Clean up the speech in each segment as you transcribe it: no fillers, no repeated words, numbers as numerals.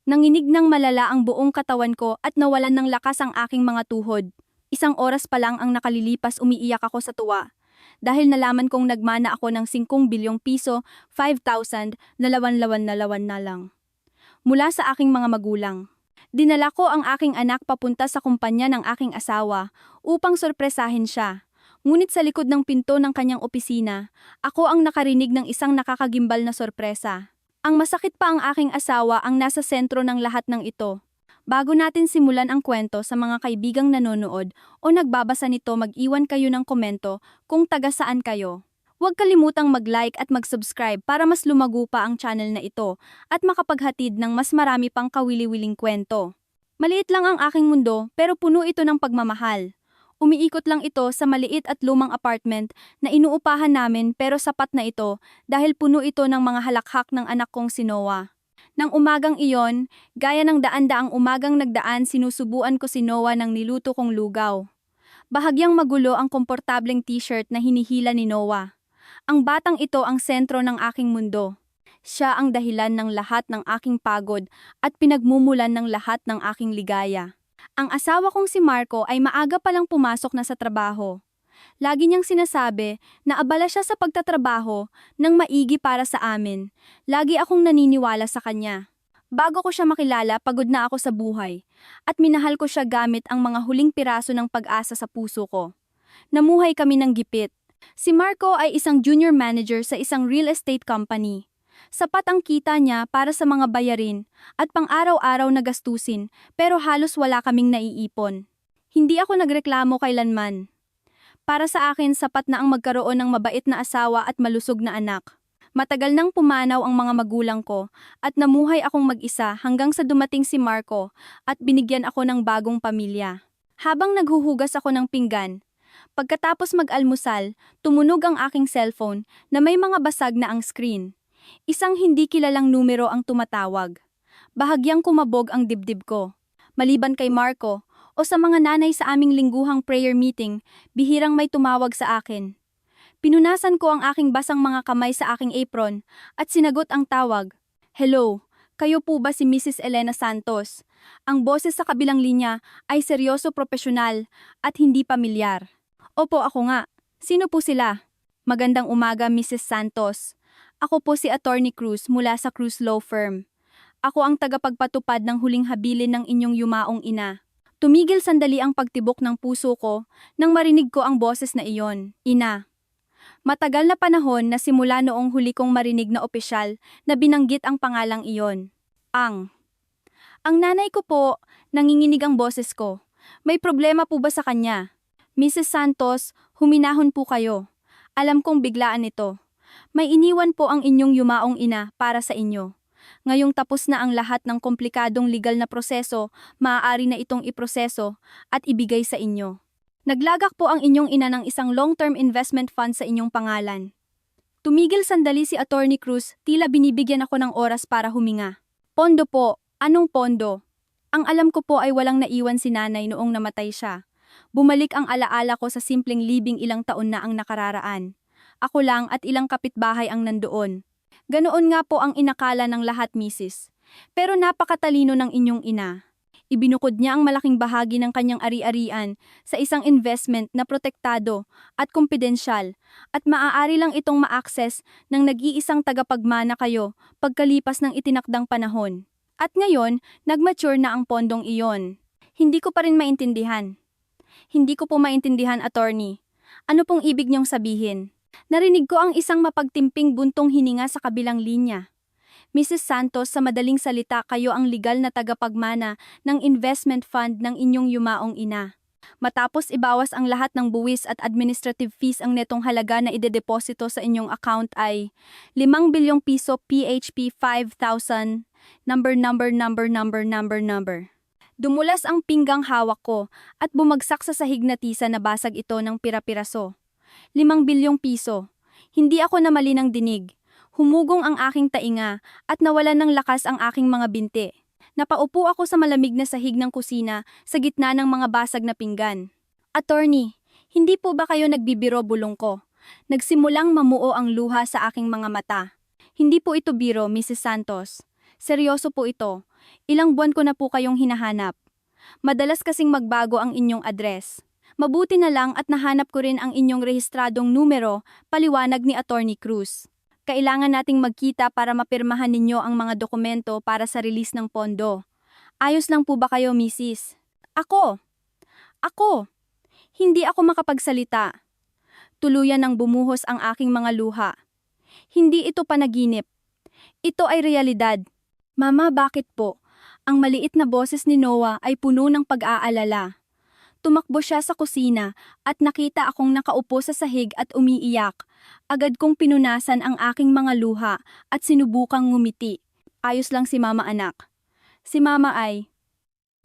Nanginig ng malala ang buong katawan ko at nawalan ng lakas ang aking mga tuhod. Isang oras pa lang ang nakalilipas umiiyak ako sa tuwa. Dahil nalaman kong nagmana ako ng 5 bilyong piso, 5,000, na lawan na lang. Mula sa aking mga magulang. Dinala ko ang aking anak papunta sa kumpanya ng aking asawa upang sorpresahin siya. Ngunit sa likod ng pinto ng kanyang opisina, ako ang nakarinig ng isang nakakagimbal na sorpresa. Ang masakit pa ang aking asawa ang nasa sentro ng lahat ng ito. Bago natin simulan ang kwento sa mga kaibigang nanonood o nagbabasa nito, mag-iwan kayo ng komento kung taga saan kayo. Huwag kalimutang mag-like at mag-subscribe para mas lumago pa ang channel na ito at makapaghatid ng mas marami pang kawili-wiling kwento. Maliit lang ang aking mundo pero puno ito ng pagmamahal. Umiikot lang ito sa maliit at lumang apartment na inuupahan namin pero sapat na ito dahil puno ito ng mga halakhak ng anak kong si Noah. Nang umagang iyon, gaya ng daan-daang umagang nagdaan, sinusubuan ko si Noah ng niluto kong lugaw. Bahagyang magulo ang komportableng t-shirt na hinihila ni Noah. Ang batang ito ang sentro ng aking mundo. Siya ang dahilan ng lahat ng aking pagod at pinagmumulan ng lahat ng aking ligaya. Ang asawa kong si Marco ay maaga palang pumasok na sa trabaho. Lagi niyang sinasabi na abala siya sa pagtatrabaho ng maigi para sa amin. Lagi akong naniniwala sa kanya. Bago ko siya makilala, pagod na ako sa buhay. At minahal ko siya gamit ang mga huling piraso ng pag-asa sa puso ko. Namuhay kami ng gipit. Si Marco ay isang junior manager sa isang real estate company. Sapat ang kita niya para sa mga bayarin at pang-araw-araw na gastusin pero halos wala kaming naiipon. Hindi ako nagreklamo kailanman. Para sa akin, sapat na ang magkaroon ng mabait na asawa at malusog na anak. Matagal nang pumanaw ang mga magulang ko at namuhay akong mag-isa hanggang sa dumating si Marco at binigyan ako ng bagong pamilya. Habang naghuhugas ako ng pinggan, pagkatapos mag-almusal, tumunog ang aking cellphone na may mga basag na ang screen. Isang hindi kilalang numero ang tumatawag. Bahagyang kumabog ang dibdib ko. Maliban kay Marco o sa mga nanay sa aming lingguhang prayer meeting, bihirang may tumawag sa akin. Pinunasan ko ang aking basang mga kamay sa aking apron at sinagot ang tawag. Hello, kayo po ba si Mrs. Elena Santos? Ang boses sa kabilang linya ay seryoso, profesional at hindi pamilyar. Opo, ako nga. Sino po sila? Magandang umaga, Mrs. Santos. Ako po si Attorney Cruz mula sa Cruz Law Firm. Ako ang tagapagpatupad ng huling habilin ng inyong yumaong ina. Tumigil sandali ang pagtibok ng puso ko nang marinig ko ang boses na iyon. Ina. Matagal na panahon na simula noong huli kong marinig na opisyal na binanggit ang pangalang iyon. Ang nanay ko po, nanginginig ang boses ko. May problema po ba sa kanya? Mrs. Santos, huminahon po kayo. Alam kong biglaan ito. May iniwan po ang inyong yumaong ina para sa inyo. Ngayong tapos na ang lahat ng komplikadong legal na proseso, maaari na itong iproseso at ibigay sa inyo. Naglagak po ang inyong ina ng isang long-term investment fund sa inyong pangalan. Tumigil sandali si Attorney Cruz, tila binibigyan ako ng oras para huminga. Pondo po, anong pondo? Ang alam ko po ay walang naiwan si nanay noong namatay siya. Bumalik ang alaala ko sa simpleng libing ilang taon na ang nakararaan. Ako lang at ilang kapitbahay ang nandoon. Ganoon nga po ang inakala ng lahat, misis. Pero napakatalino ng inyong ina. Ibinukod niya ang malaking bahagi ng kanyang ari-arian sa isang investment na protektado at kumpidensyal at maaari lang itong ma-access ng nag-iisang tagapagmana kayo pagkalipas ng itinakdang panahon. At ngayon, nag-mature na ang pondong iyon. Hindi ko pa rin maintindihan. Hindi ko po maintindihan, attorney. Ano pong ibig niyong sabihin? Narinig ko ang isang mapagtimping buntong hininga sa kabilang linya. Mrs. Santos, sa madaling salita, kayo ang legal na tagapagmana ng investment fund ng inyong yumaong ina. Matapos ibawas ang lahat ng buwis at administrative fees, ang netong halaga na idedeposito sa inyong account ay 5 bilyong piso PHP 5,000 number. Dumulas ang pinggang hawak ko at bumagsak sa sahig na tisa na basag ito ng pira-piraso. 5 bilyong piso. Hindi ako namali ng dinig. Humugong ang aking tainga at nawalan ng lakas ang aking mga binti. Napaupo ako sa malamig na sahig ng kusina sa gitna ng mga basag na pinggan. Attorney, hindi po ba kayo nagbibiro, bulong ko? Nagsimulang mamuo ang luha sa aking mga mata. Hindi po ito biro, Mrs. Santos. Seryoso po ito. Ilang buwan ko na po kayong hinahanap. Madalas kasing magbago ang inyong address. Mabuti na lang at nahanap ko rin ang inyong rehistradong numero, paliwanag ni Attorney Cruz. Kailangan nating magkita para mapirmahan ninyo ang mga dokumento para sa release ng pondo. Ayos lang po ba kayo, Mrs.? Ako. Hindi ako makapagsalita. Tuluyan ng bumuhos ang aking mga luha. Hindi ito panaginip. Ito ay realidad. Mama, bakit po? Ang maliit na boses ni Noah ay puno ng pag-aalala. Tumakbo siya sa kusina at nakita akong nakaupo sa sahig at umiiyak. Agad kong pinunasan ang aking mga luha at sinubukang ngumiti. Ayos lang si Mama, anak. Si Mama ay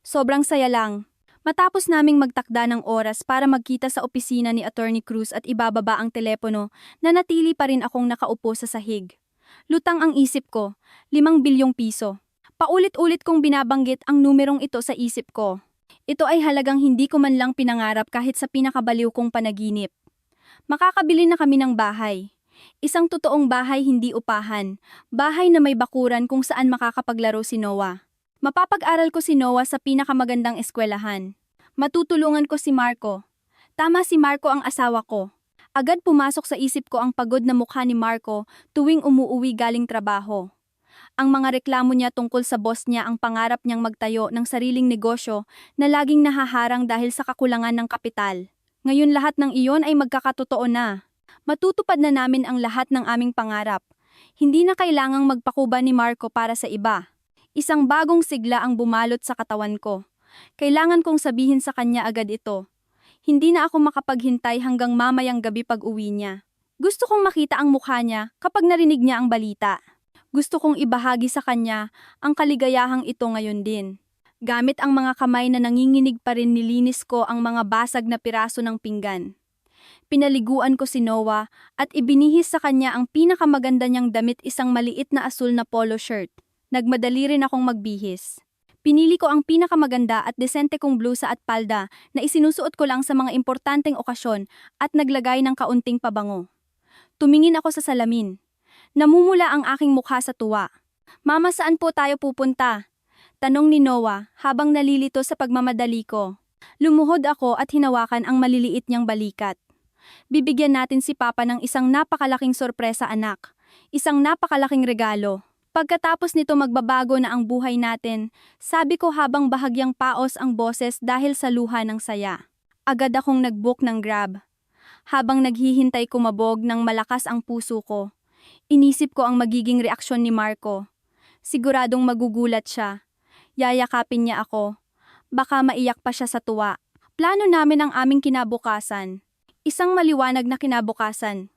sobrang saya lang. Matapos naming magtakda ng oras para magkita sa opisina ni Attorney Cruz at ibababa ang telepono, nanatili pa rin akong nakaupo sa sahig. Lutang ang isip ko, 5 bilyong piso. Paulit-ulit kong binabanggit ang numerong ito sa isip ko. Ito ay halagang hindi ko man lang pinangarap kahit sa pinakabaliw kong panaginip. Makakabili na kami ng bahay. Isang totoong bahay, hindi upahan. Bahay na may bakuran kung saan makakapaglaro si Noah. Mapapag-aral ko si Noah sa pinakamagandang eskwelahan. Matutulungan ko si Marco. Tama, si Marco ang asawa ko. Agad pumasok sa isip ko ang pagod na mukha ni Marco tuwing umuuwi galing trabaho. Ang mga reklamo niya tungkol sa boss niya, ang pangarap niyang magtayo ng sariling negosyo na laging nahaharang dahil sa kakulangan ng kapital. Ngayon lahat ng iyon ay magkakatotoo na. Matutupad na namin ang lahat ng aming pangarap. Hindi na kailangang magpakuba ni Marco para sa iba. Isang bagong sigla ang bumalot sa katawan ko. Kailangan kong sabihin sa kanya agad ito. Hindi na ako makapaghintay hanggang mamayang gabi pag uwi niya. Gusto kong makita ang mukha niya kapag narinig niya ang balita. Gusto kong ibahagi sa kanya ang kaligayahang ito ngayon din. Gamit ang mga kamay na nanginginig pa rin, nilinis ko ang mga basag na piraso ng pinggan. Pinaliguan ko si Noah at ibinihis sa kanya ang pinakamaganda niyang damit, isang maliit na asul na polo shirt. Nagmadali rin akong magbihis. Pinili ko ang pinakamaganda at desente kong blusa at palda na isinusuot ko lang sa mga importanteng okasyon at naglagay ng kaunting pabango. Tumingin ako sa salamin. Namumula ang aking mukha sa tuwa. Mama, saan po tayo pupunta? Tanong ni Noah habang nalilito sa pagmamadali ko. Lumuhod ako at hinawakan ang maliliit niyang balikat. Bibigyan natin si Papa ng isang napakalaking sorpresa, anak. Isang napakalaking regalo. Pagkatapos nito magbabago na ang buhay natin, sabi ko habang bahagyang paos ang boses dahil sa luha ng saya. Agad akong nag-book ng Grab. Habang naghihintay, kumabog ng malakas ang puso ko. Inisip ko ang magiging reaksyon ni Marco. Siguradong magugulat siya. Yayakapin niya ako. Baka maiyak pa siya sa tuwa. Plano namin ang aming kinabukasan. Isang maliwanag na kinabukasan.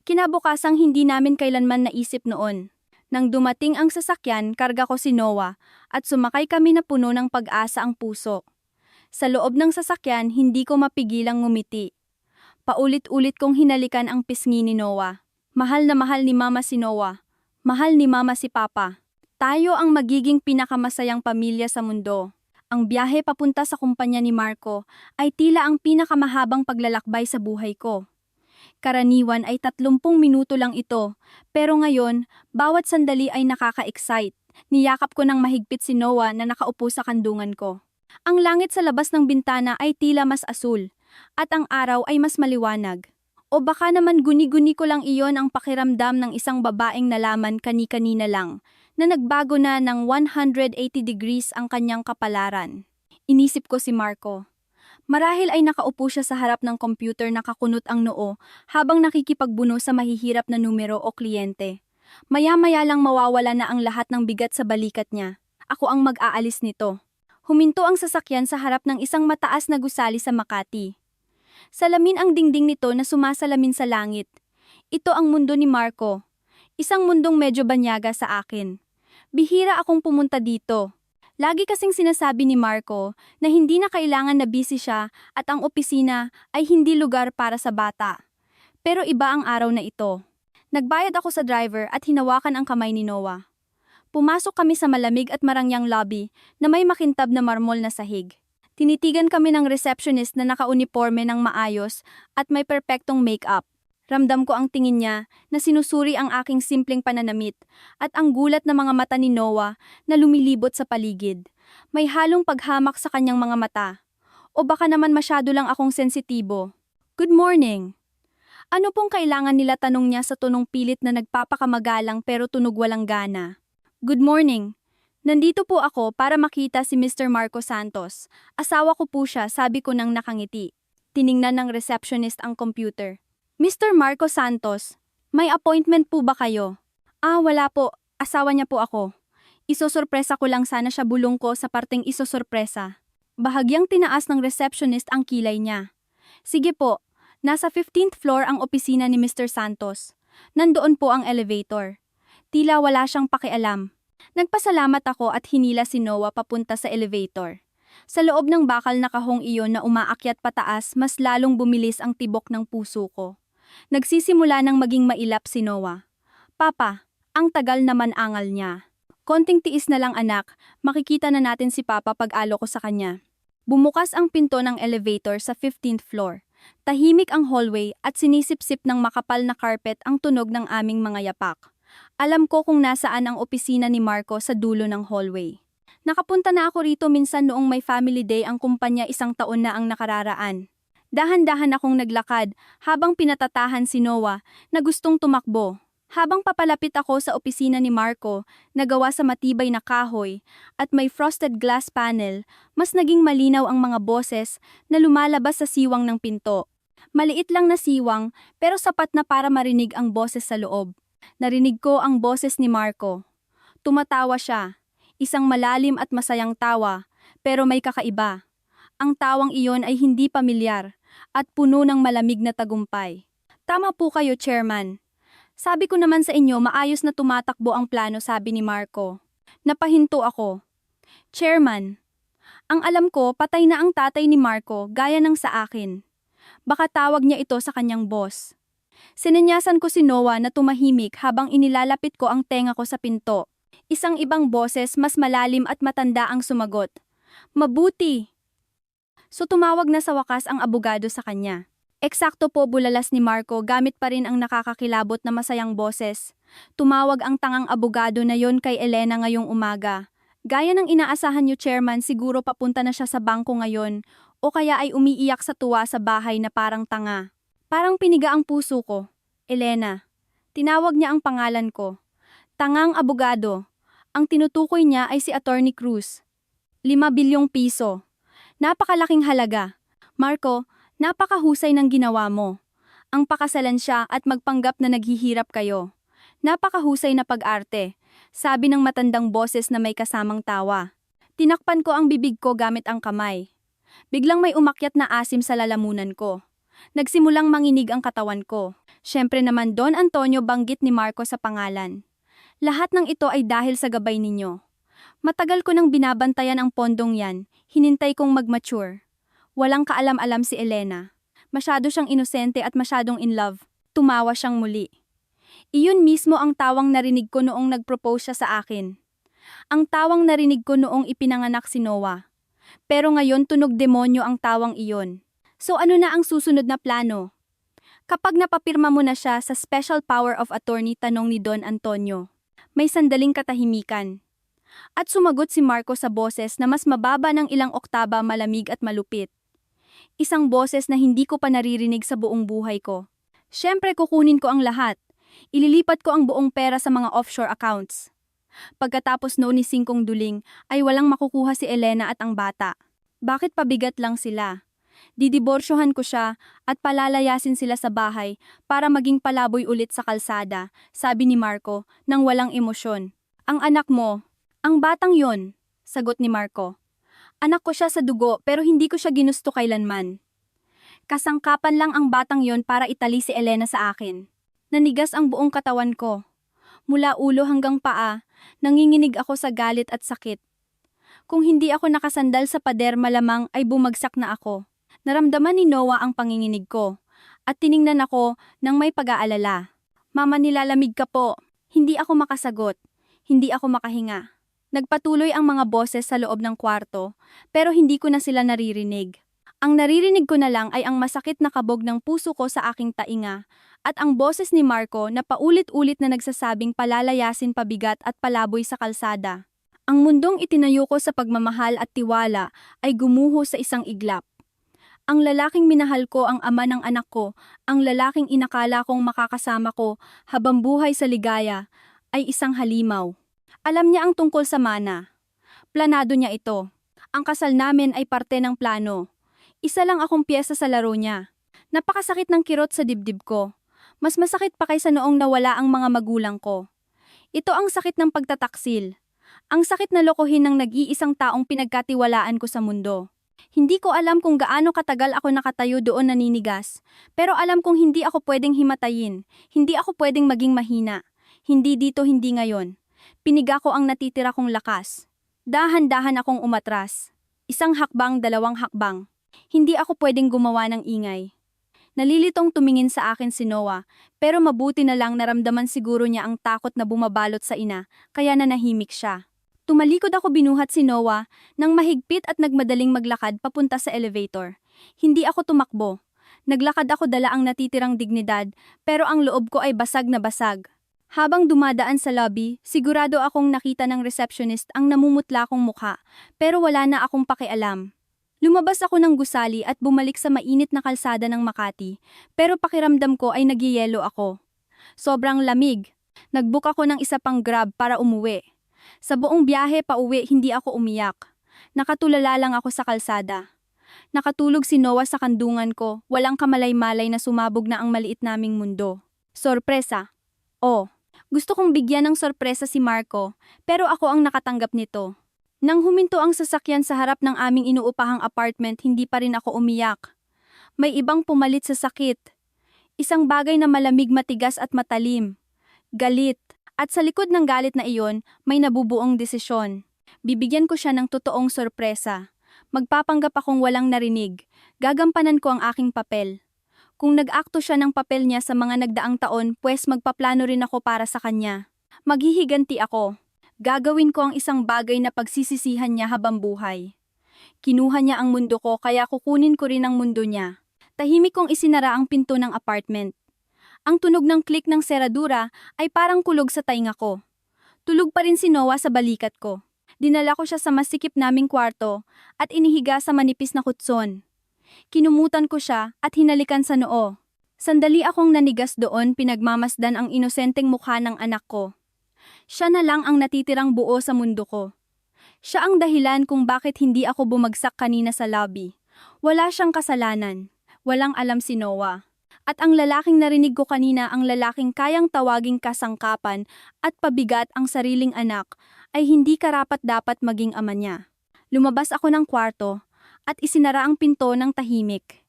Kinabukasang hindi namin kailanman naisip noon. Nang dumating ang sasakyan, karga ko si Noah at sumakay kami na puno ng pag-asa ang puso. Sa loob ng sasakyan, hindi ko mapigilang ngumiti. Paulit-ulit kong hinalikan ang pisngi ni Noah. Mahal na mahal ni Mama si Noah. Mahal ni Mama si Papa. Tayo ang magiging pinakamasayang pamilya sa mundo. Ang biyahe papunta sa kumpanya ni Marco ay tila ang pinakamahabang paglalakbay sa buhay ko. Karaniwan ay 30 minuto lang ito, pero ngayon, bawat sandali ay nakaka-excite. Niyakap ko ng mahigpit si Noah na nakaupo sa kandungan ko. Ang langit sa labas ng bintana ay tila mas asul, at ang araw ay mas maliwanag. O baka naman guni-guni ko lang iyon ang pakiramdam ng isang babaeng nalaman kani-kanina lang, na nagbago na ng 180 degrees ang kanyang kapalaran. Inisip ko si Marco. Marahil ay nakaupo siya sa harap ng computer, nakakunot ang noo habang nakikipagbuno sa mahihirap na numero o kliyente. Maya-maya lang mawawala na ang lahat ng bigat sa balikat niya. Ako ang mag-aalis nito. Huminto ang sasakyan sa harap ng isang mataas na gusali sa Makati. Salamin ang dingding nito na sumasalamin sa langit. Ito ang mundo ni Marco. Isang mundong medyo banyaga sa akin. Bihira akong pumunta dito. Lagi kasing sinasabi ni Marco na hindi na kailangan na busy siya at ang opisina ay hindi lugar para sa bata. Pero iba ang araw na ito. Nagbayad ako sa driver at hinawakan ang kamay ni Noah. Pumasok kami sa malamig at marangyang lobby na may makintab na marmol na sahig. Tinitigan kami ng receptionist na nakauniporme ng maayos at may perpektong make-up. Ramdam ko ang tingin niya na sinusuri ang aking simpleng pananamit at ang gulat na mga mata ni Noah na lumilibot sa paligid. May halong paghamak sa kanyang mga mata. O baka naman masyado lang akong sensitibo. Good morning. Ano pong kailangan nila, tanong niya sa tonong pilit na nagpapakamagalang pero tunog walang gana. Good morning. Nandito po ako para makita si Mr. Marco Santos. Asawa ko po siya, sabi ko nang nakangiti. Tiningnan ng receptionist ang computer. Mr. Marco Santos, may appointment po ba kayo? Wala po. Asawa niya po ako. Isosorpresa ko lang sana siya, bulong ko sa parteng isosorpresa. Bahagyang tinaas ng receptionist ang kilay niya. Sige po, nasa 15th floor ang opisina ni Mr. Santos. Nandoon po ang elevator. Tila wala siyang pakialam. Nagpasalamat ako at hinila si Noah papunta sa elevator. Sa loob ng bakal na kahong iyon na umaakyat pataas, mas lalong bumilis ang tibok ng puso ko. Nagsisimula nang maging mailap si Noah. Papa, ang tagal naman, angal niya. Konting tiis na lang anak, makikita na natin si Papa pag-alo ko sa kanya. Bumukas ang pinto ng elevator sa 15th floor. Tahimik ang hallway at sinisip-sip ng makapal na carpet ang tunog ng aming mga yapak. Alam ko kung nasaan ang opisina ni Marco, sa dulo ng hallway. Nakapunta na ako rito minsan noong may family day ang kumpanya, 1 taon na ang nakararaan. Dahan-dahan akong naglakad habang pinatatahan si Noah na gustong tumakbo. Habang papalapit ako sa opisina ni Marco na gawa sa matibay na kahoy at may frosted glass panel, mas naging malinaw ang mga boses na lumalabas sa siwang ng pinto. Maliit lang na siwang pero sapat na para marinig ang boses sa loob. Narinig ko ang boses ni Marco. Tumatawa siya, isang malalim at masayang tawa, pero may kakaiba. Ang tawang iyon ay hindi pamilyar at puno ng malamig na tagumpay. Tama po kayo, Chairman. Sabi ko naman sa inyo, maayos na tumatakbo ang plano, sabi ni Marco. Napahinto ako. Chairman, ang alam ko, patay na ang tatay ni Marco gaya ng sa akin. Baka tawag niya ito sa kanyang boss. Sinenyasan ko si Noah na tumahimik habang inilalapit ko ang tenga ko sa pinto. Isang ibang boses, mas malalim at matanda, ang sumagot. Mabuti. So tumawag na sa wakas ang abogado sa kanya. Eksakto po, bulalas ni Marco gamit pa rin ang nakakakilabot na masayang boses. Tumawag ang tangang abogado na yon kay Elena ngayong umaga. Gaya ng inaasahan niyo, Chairman, siguro papunta na siya sa bangko ngayon o kaya ay umiiyak sa tuwa sa bahay na parang tanga. Parang piniga ang puso ko. Elena. Tinawag niya ang pangalan ko. Tangang abogado. Ang tinutukoy niya ay si Attorney Cruz. 5 bilyong piso. Napakalaking halaga. Marco, napakahusay ng ginawa mo. Ang pakasalan siya at magpanggap na naghihirap kayo. Napakahusay na pag-arte, sabi ng matandang boses na may kasamang tawa. Tinakpan ko ang bibig ko gamit ang kamay. Biglang may umakyat na asim sa lalamunan ko. Nagsimulang manginig ang katawan ko. Siyempre naman, Don Antonio, banggit ni Marco sa pangalan. Lahat ng ito ay dahil sa gabay ninyo. Matagal ko nang binabantayan ang pondong yan, hinintay kong mag-mature. Walang kaalam-alam si Elena. Masyado siyang inosente at masyadong in love. Tumawa siyang muli. Iyon mismo ang tawang narinig ko noong nag-propose siya sa akin. Ang tawang narinig ko noong ipinanganak si Noah. Pero ngayon tunog demonyo ang tawang iyon. So ano na ang susunod na plano? Kapag napapirma mo na siya sa Special Power of Attorney, tanong ni Don Antonio. May sandaling katahimikan. At sumagot si Marco sa boses na mas mababa ng ilang oktaba, malamig at malupit. Isang boses na hindi ko pa naririnig sa buong buhay ko. Siyempre kukunin ko ang lahat. Ililipat ko ang buong pera sa mga offshore accounts. Pagkatapos noon ni Singkong Duling ay walang makukuha si Elena at ang bata. Bakit pabigat lang sila? Didiborsyohan ko siya at palalayasin sila sa bahay para maging palaboy ulit sa kalsada, sabi ni Marco nang walang emosyon. Ang anak mo, ang batang yon, sagot ni Marco. Anak ko siya sa dugo pero hindi ko siya ginusto kailanman. Kasangkapan lang ang batang yon para itali si Elena sa akin. Nanigas ang buong katawan ko. Mula ulo hanggang paa, nanginginig ako sa galit at sakit. Kung hindi ako nakasandal sa pader, malamang ay bumagsak na ako. Naramdaman ni Noah ang panginginig ko at tiningnan ako nang may pag-aalala. Mama, nilalamig ka po. Hindi ako makasagot. Hindi ako makahinga. Nagpatuloy ang mga boses sa loob ng kwarto pero hindi ko na sila naririnig. Ang naririnig ko na lang ay ang masakit na kabog ng puso ko sa aking tainga At ang boses ni Marco na paulit-ulit na nagsasabing palalayasin pabigat at palaboy sa kalsada. Ang mundong itinayo ko sa pagmamahal at tiwala ay gumuho sa isang iglap. Ang lalaking minahal ko ang ama ng anak ko, ang lalaking inakala kong makakasama ko habang buhay sa ligaya, ay isang halimaw. Alam niya ang tungkol sa mana. Planado niya ito. Ang kasal namin ay parte ng plano. Isa lang akong piyesa sa laro niya. Napakasakit ng kirot sa dibdib ko. Mas masakit pa kaysa noong nawala ang mga magulang ko. Ito ang sakit ng pagtataksil. Ang sakit na lokohin ng nag-iisang taong pinagkatiwalaan ko sa mundo. Hindi ko alam kung gaano katagal ako nakatayo doon naninigas, pero alam kong hindi ako pwedeng himatayin, hindi ako pwedeng maging mahina. Hindi dito, hindi ngayon. Piniga ko ang natitira kong lakas. Dahan-dahan akong umatras. Isang hakbang, dalawang hakbang. Hindi ako pwedeng gumawa ng ingay. Nalilitong tumingin sa akin si Noah, pero mabuti na lang naramdaman siguro niya ang takot na bumabalot sa ina, kaya nanahimik siya. Tumalikod ako binuhat si Noah nang mahigpit at nagmadaling maglakad papunta sa elevator. Hindi ako tumakbo. Naglakad ako dala ang natitirang dignidad, pero ang loob ko ay basag na basag. Habang dumadaan sa lobby, sigurado akong nakita ng receptionist ang namumutla kong mukha, pero wala na akong pakialam. Lumabas ako ng gusali at bumalik sa mainit na kalsada ng Makati, pero pakiramdam ko ay nagyeyelo ako. Sobrang lamig. Nagbook ako ng isa pang Grab para umuwi. Sa buong biyahe pa uwi, hindi ako umiyak. Nakatulala lang ako sa kalsada. Nakatulog si Noah sa kandungan ko, walang kamalay-malay na sumabog na ang maliit naming mundo. Sorpresa. Oh, gusto kong bigyan ng sorpresa si Marco, pero ako ang nakatanggap nito. Nang huminto ang sasakyan sa harap ng aming inuupahang apartment, hindi pa rin ako umiyak. May ibang pumalit sa sakit. Isang bagay na malamig, matigas at matalim. Galit. At sa likod ng galit na iyon, may nabubuong desisyon. Bibigyan ko siya ng totoong sorpresa. Magpapanggap akong walang narinig. Gagampanan ko ang aking papel. Kung nag-akto siya ng papel niya sa mga nagdaang taon, pues magpaplano rin ako para sa kanya. Maghihiganti ako. Gagawin ko ang isang bagay na pagsisisihan niya habang buhay. Kinuha niya ang mundo ko, kaya kukunin ko rin ang mundo niya. Tahimik kong isinara ang pinto ng apartment. Ang tunog ng click ng seradura ay parang kulog sa tainga ko. Tulog pa rin si Noah sa balikat ko. Dinala ko siya sa masikip naming kwarto at inihiga sa manipis na kutson. Kinumutan ko siya at hinalikan sa noo. Sandali akong nanigas doon, pinagmamasdan ang inosenteng mukha ng anak ko. Siya na lang ang natitirang buo sa mundo ko. Siya ang dahilan kung bakit hindi ako bumagsak kanina sa lobby. Wala siyang kasalanan. Walang alam si Noah. At ang lalaking narinig ko kanina, ang lalaking kayang tawaging kasangkapan at pabigat ang sariling anak, ay hindi karapat-dapat maging ama niya. Lumabas ako ng kwarto at isinara ang pinto ng tahimik.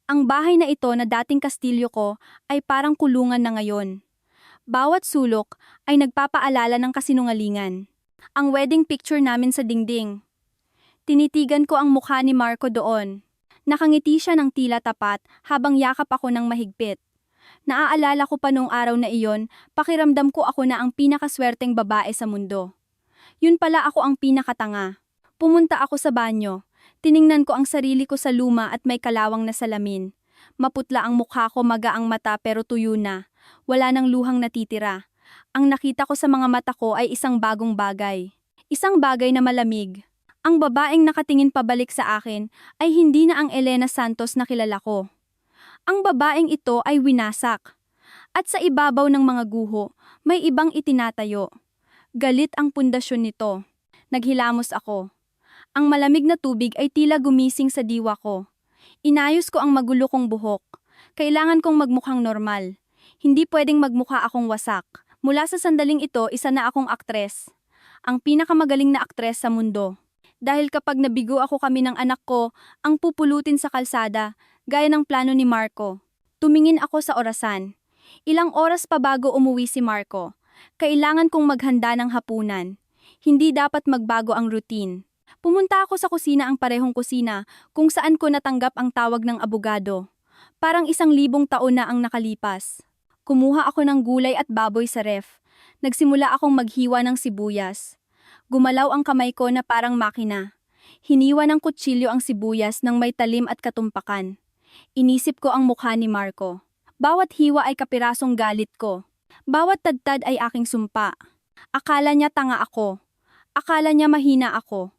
Ang bahay na ito na dating kastilyo ko ay parang kulungan na ngayon. Bawat sulok ay nagpapaalala ng kasinungalingan. Ang wedding picture namin sa dingding. Tinitigan ko ang mukha ni Marco doon. Nakangiti siya ng tila tapat habang yakap ako ng mahigpit. Naaalala ko pa noong araw na iyon, pakiramdam ko ako na ang pinakaswerteng babae sa mundo. Yun pala, ako ang pinakatanga. Pumunta ako sa banyo. Tiningnan ko ang sarili ko sa luma at may kalawang na salamin. Maputla ang mukha ko, maga ang mata pero tuyo na. Wala nang luhang natitira. Ang nakita ko sa mga mata ko ay isang bagong bagay. Isang bagay na malamig. Ang babaeng nakatingin pabalik sa akin ay hindi na ang Elena Santos na kilala ko. Ang babaeng ito ay winasak. At sa ibabaw ng mga guho, may ibang itinatayo. Galit ang pundasyon nito. Naghilamos ako. Ang malamig na tubig ay tila gumising sa diwa ko. Inayos ko ang magulo kong buhok. Kailangan kong magmukhang normal. Hindi pwedeng magmukha akong wasak. Mula sa sandaling ito, isa na akong aktres. Ang pinakamagaling na aktres sa mundo. Dahil kapag nabigo ako, kami ng anak ko ang pupulutin sa kalsada, gaya ng plano ni Marco. Tumingin ako sa orasan. Ilang oras pa bago umuwi si Marco. Kailangan kong maghanda ng hapunan. Hindi dapat magbago ang routine. Pumunta ako sa kusina, ang parehong kusina, kung saan ko natanggap ang tawag ng abogado. Parang 1,000 taon na ang nakalipas. Kumuha ako ng gulay at baboy sa ref. Nagsimula akong maghiwa ng sibuyas. Gumalaw ang kamay ko na parang makina. Hiniwa ng kutsilyo ang sibuyas ng may talim at katumpakan. Inisip ko ang mukha ni Marco. Bawat hiwa ay kapirasong galit ko. Bawat tadtad ay aking sumpa. Akala niya tanga ako. Akala niya mahina ako.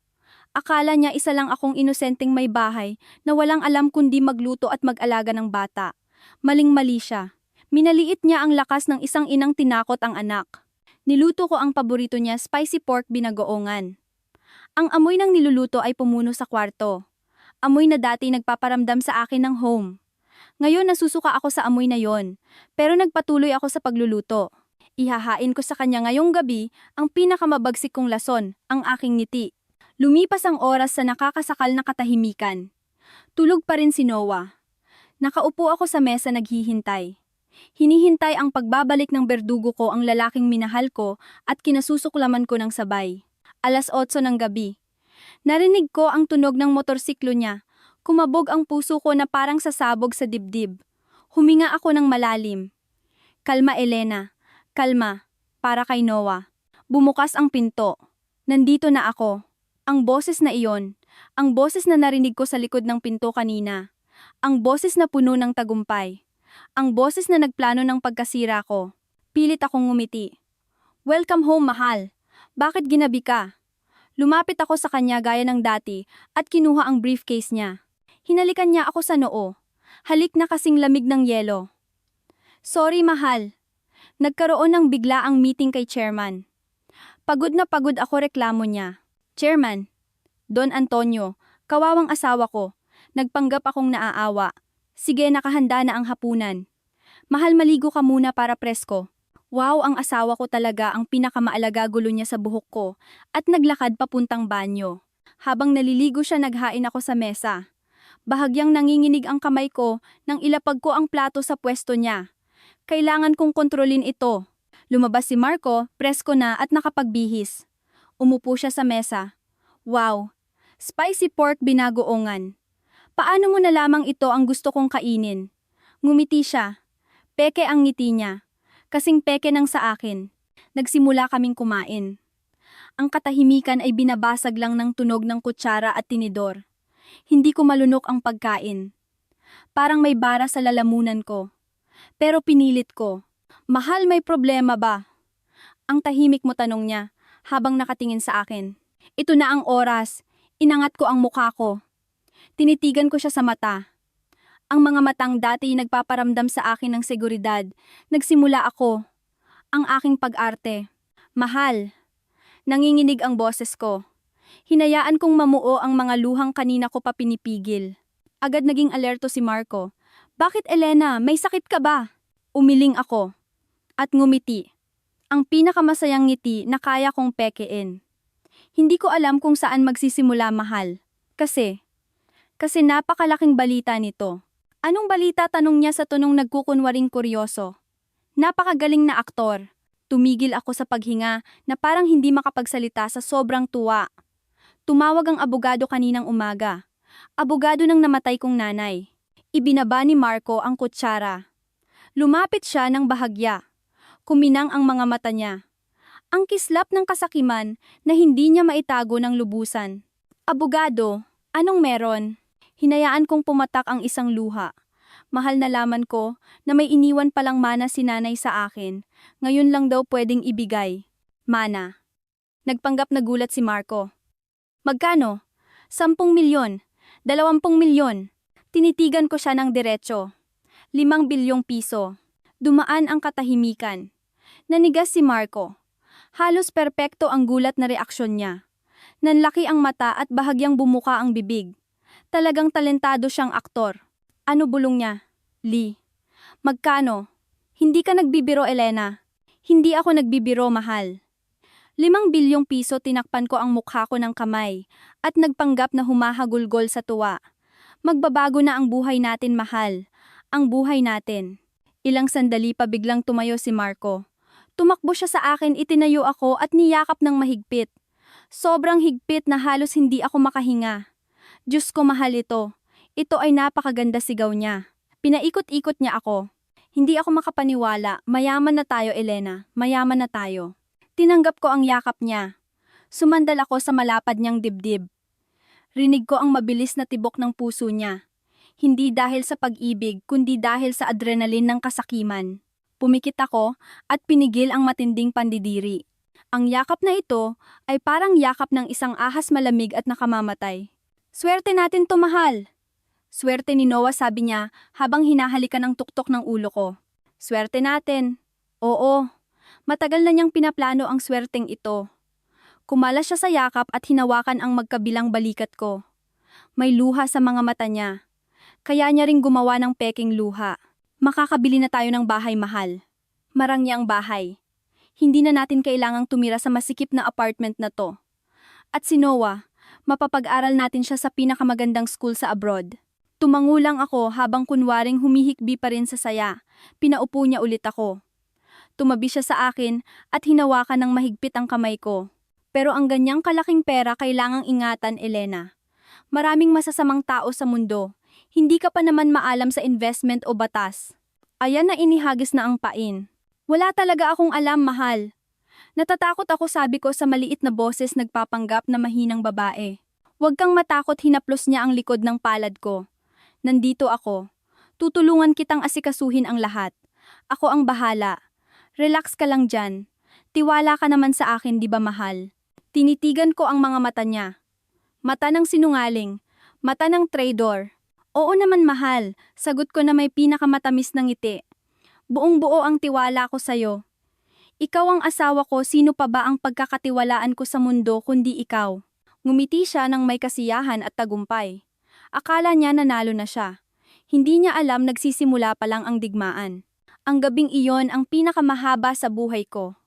Akala niya isa lang akong inosenteng may bahay na walang alam kundi magluto at mag-alaga ng bata. Maling-mali siya. Minaliit niya ang lakas ng isang inang tinakot ang anak. Niluto ko ang paborito niya, spicy pork binagoongan. Ang amoy ng niluluto ay pumuno sa kwarto. Amoy na dati nagpaparamdam sa akin ng home. Ngayon nasusuka ako sa amoy na yon, pero nagpatuloy ako sa pagluluto. Ihahain ko sa kanya ngayong gabi ang pinakamabagsik kong lason, ang aking ngiti. Lumipas ang oras sa nakakasakal na katahimikan. Tulog pa rin si Noah. Nakaupo ako sa mesa naghihintay. Hinihintay ang pagbabalik ng berdugo ko, ang lalaking minahal ko at kinasusuklaman ko ng sabay. 8:00 ng gabi. Narinig ko ang tunog ng motorsiklo niya. Kumabog ang puso ko na parang sasabog sa dibdib. Huminga ako ng malalim. Kalma, Elena. Kalma. Para kay Noah. Bumukas ang pinto. Nandito na ako. Ang boses na iyon. Ang boses na narinig ko sa likod ng pinto kanina. Ang boses na puno ng tagumpay. Ang boses na nagplano ng pagkasira ko. Pilit akong ngumiti. Welcome home, mahal. Bakit ginabi ka? Lumapit ako sa kanya gaya ng dati at kinuha ang briefcase niya. Hinalikan niya ako sa noo. Halik na kasing lamig ng yelo. Sorry, mahal. Nagkaroon ng biglaang meeting kay chairman. Pagod na pagod ako, reklamo niya. Chairman, Don Antonio, kawawang asawa ko. Nagpanggap akong naaawa. Sige, nakahanda na ang hapunan. Mahal, maligo ka muna para presko. Wow, ang asawa ko talaga ang pinakamaalaga, gulo niya sa buhok ko at naglakad papuntang banyo. Habang naliligo siya, naghain ako sa mesa. Bahagyang nanginginig ang kamay ko nang ilapag ko ang plato sa pwesto niya. Kailangan kong kontrolin ito. Lumabas si Marco, presko na at nakapagbihis. Umupo siya sa mesa. Wow, spicy pork binagoongan. Paano mo nalamang ito ang gusto kong kainin? Ngumiti siya. Peke ang ngiti niya. Kasing peke ng sa akin. Nagsimula kaming kumain. Ang katahimikan ay binabasag lang ng tunog ng kutsara at tinidor. Hindi ko malunok ang pagkain. Parang may bara sa lalamunan ko. Pero pinilit ko. Mahal, may problema ba? Ang tahimik mo, tanong niya habang nakatingin sa akin. Ito na ang oras. Inangat ko ang mukha ko. Tinitigan ko siya sa mata. Ang mga matang dati nagpaparamdam sa akin ng seguridad. Nagsimula ako. Ang aking pag-arte. Mahal. Nanginginig ang boses ko. Hinayaan kong mamuo ang mga luhang kanina ko pa pinipigil. Agad naging alerto si Marco. Bakit, Elena? May sakit ka ba? Umiling ako. At ngumiti. Ang pinakamasayang ngiti na kaya kong pekein. Hindi ko alam kung saan magsisimula, mahal. Kasi napakalaking balita nito. Anong balita, tanong niya sa tonong nagkukunwaring kuryoso. Napakagaling na aktor. Tumigil ako sa paghinga na parang hindi makapagsalita sa sobrang tuwa. Tumawag ang abogado kaninang umaga. Abogado ng namatay kong nanay. Ibinaba ni Marco ang kutsara. Lumapit siya ng bahagya. Kuminang ang mga mata niya. Ang kislap ng kasakiman na hindi niya maitago ng lubusan. Abogado, anong meron? Hinayaan kong pumatak ang isang luha. Mahal, nalaman ko na may iniwan palang mana si nanay sa akin. Ngayon lang daw pwedeng ibigay. Mana. Nagpanggap na gulat si Marco. Magkano? 10 milyon. 20 milyon. Tinitigan ko siya ng diretso. 5 bilyong piso. Dumaan ang katahimikan. Nanigas si Marco. Halos perpekto ang gulat na reaksyon niya. Nanlaki ang mata at bahagyang bumuka ang bibig. Talagang talentado siyang aktor. Ano, bulong niya? Lee. Magkano? Hindi ka nagbibiro, Elena. Hindi ako nagbibiro, mahal. 5 bilyong piso. Tinakpan ko ang mukha ko ng kamay at nagpanggap na humahagulgol sa tuwa. Magbabago na ang buhay natin, mahal. Ang buhay natin. Ilang sandali pa biglang tumayo si Marco. Tumakbo siya sa akin, itinayo ako at niyakap ng mahigpit. Sobrang higpit na halos hindi ako makahinga. Diyos ko, mahal, ito. Ito ay napakaganda, sigaw niya. Pinaikot-ikot niya ako. Hindi ako makapaniwala. Mayaman na tayo, Elena. Mayaman na tayo. Tinanggap ko ang yakap niya. Sumandal ako sa malapad niyang dibdib. Rinig ko ang mabilis na tibok ng puso niya. Hindi dahil sa pag-ibig, kundi dahil sa adrenaline ng kasakiman. Pumikit ako at pinigil ang matinding pandidiri. Ang yakap na ito ay parang yakap ng isang ahas malamig at nakamamatay. Swerte natin to, mahal. Swerte ni Noah, sabi niya habang hinahalikan ang tuktok ng ulo ko. Swerte natin. Oo, matagal na niyang pinaplano ang swerteng ito. Kumala siya sa yakap at hinawakan ang magkabilang balikat ko. May luha sa mga mata niya. Kaya niya ring gumawa ng peking luha. Makakabili na tayo ng bahay, mahal. Marangyang bahay. Hindi na natin kailangang tumira sa masikip na apartment na to. At si Noah, mapapag-aral natin siya sa pinakamagandang school sa abroad. Tumango lang ako habang kunwaring humihikbi pa rin sa saya. Pinaupo niya ulit ako. Tumabi siya sa akin at hinawakan ng mahigpit ang kamay ko. Pero ang ganyang kalaking pera kailangang ingatan, Elena. Maraming masasamang tao sa mundo. Hindi ka pa naman maalam sa investment o batas. Ayan na, inihagis na ang pain. Wala talaga akong alam, mahal. Natatakot ako, sabi ko sa maliit na boses nagpapanggap na mahinang babae. Huwag kang matakot, hinaplos niya ang likod ng palad ko. Nandito ako. Tutulungan kitang asikasuhin ang lahat. Ako ang bahala. Relax ka lang dyan. Tiwala ka naman sa akin, di ba, mahal? Tinitigan ko ang mga mata niya. Mata ng sinungaling. Mata ng traidor. Oo naman, mahal. Sagot ko na may pinakamatamis ng ngiti. Buong-buo ang tiwala ko sa'yo. Ikaw ang asawa ko, sino pa ba ang pagkakatiwalaan ko sa mundo kundi ikaw? Ngumiti siya ng may kasiyahan at tagumpay. Akala niya nanalo na siya. Hindi niya alam nagsisimula pa lang ang digmaan. Ang gabing iyon ang pinakamahaba sa buhay ko.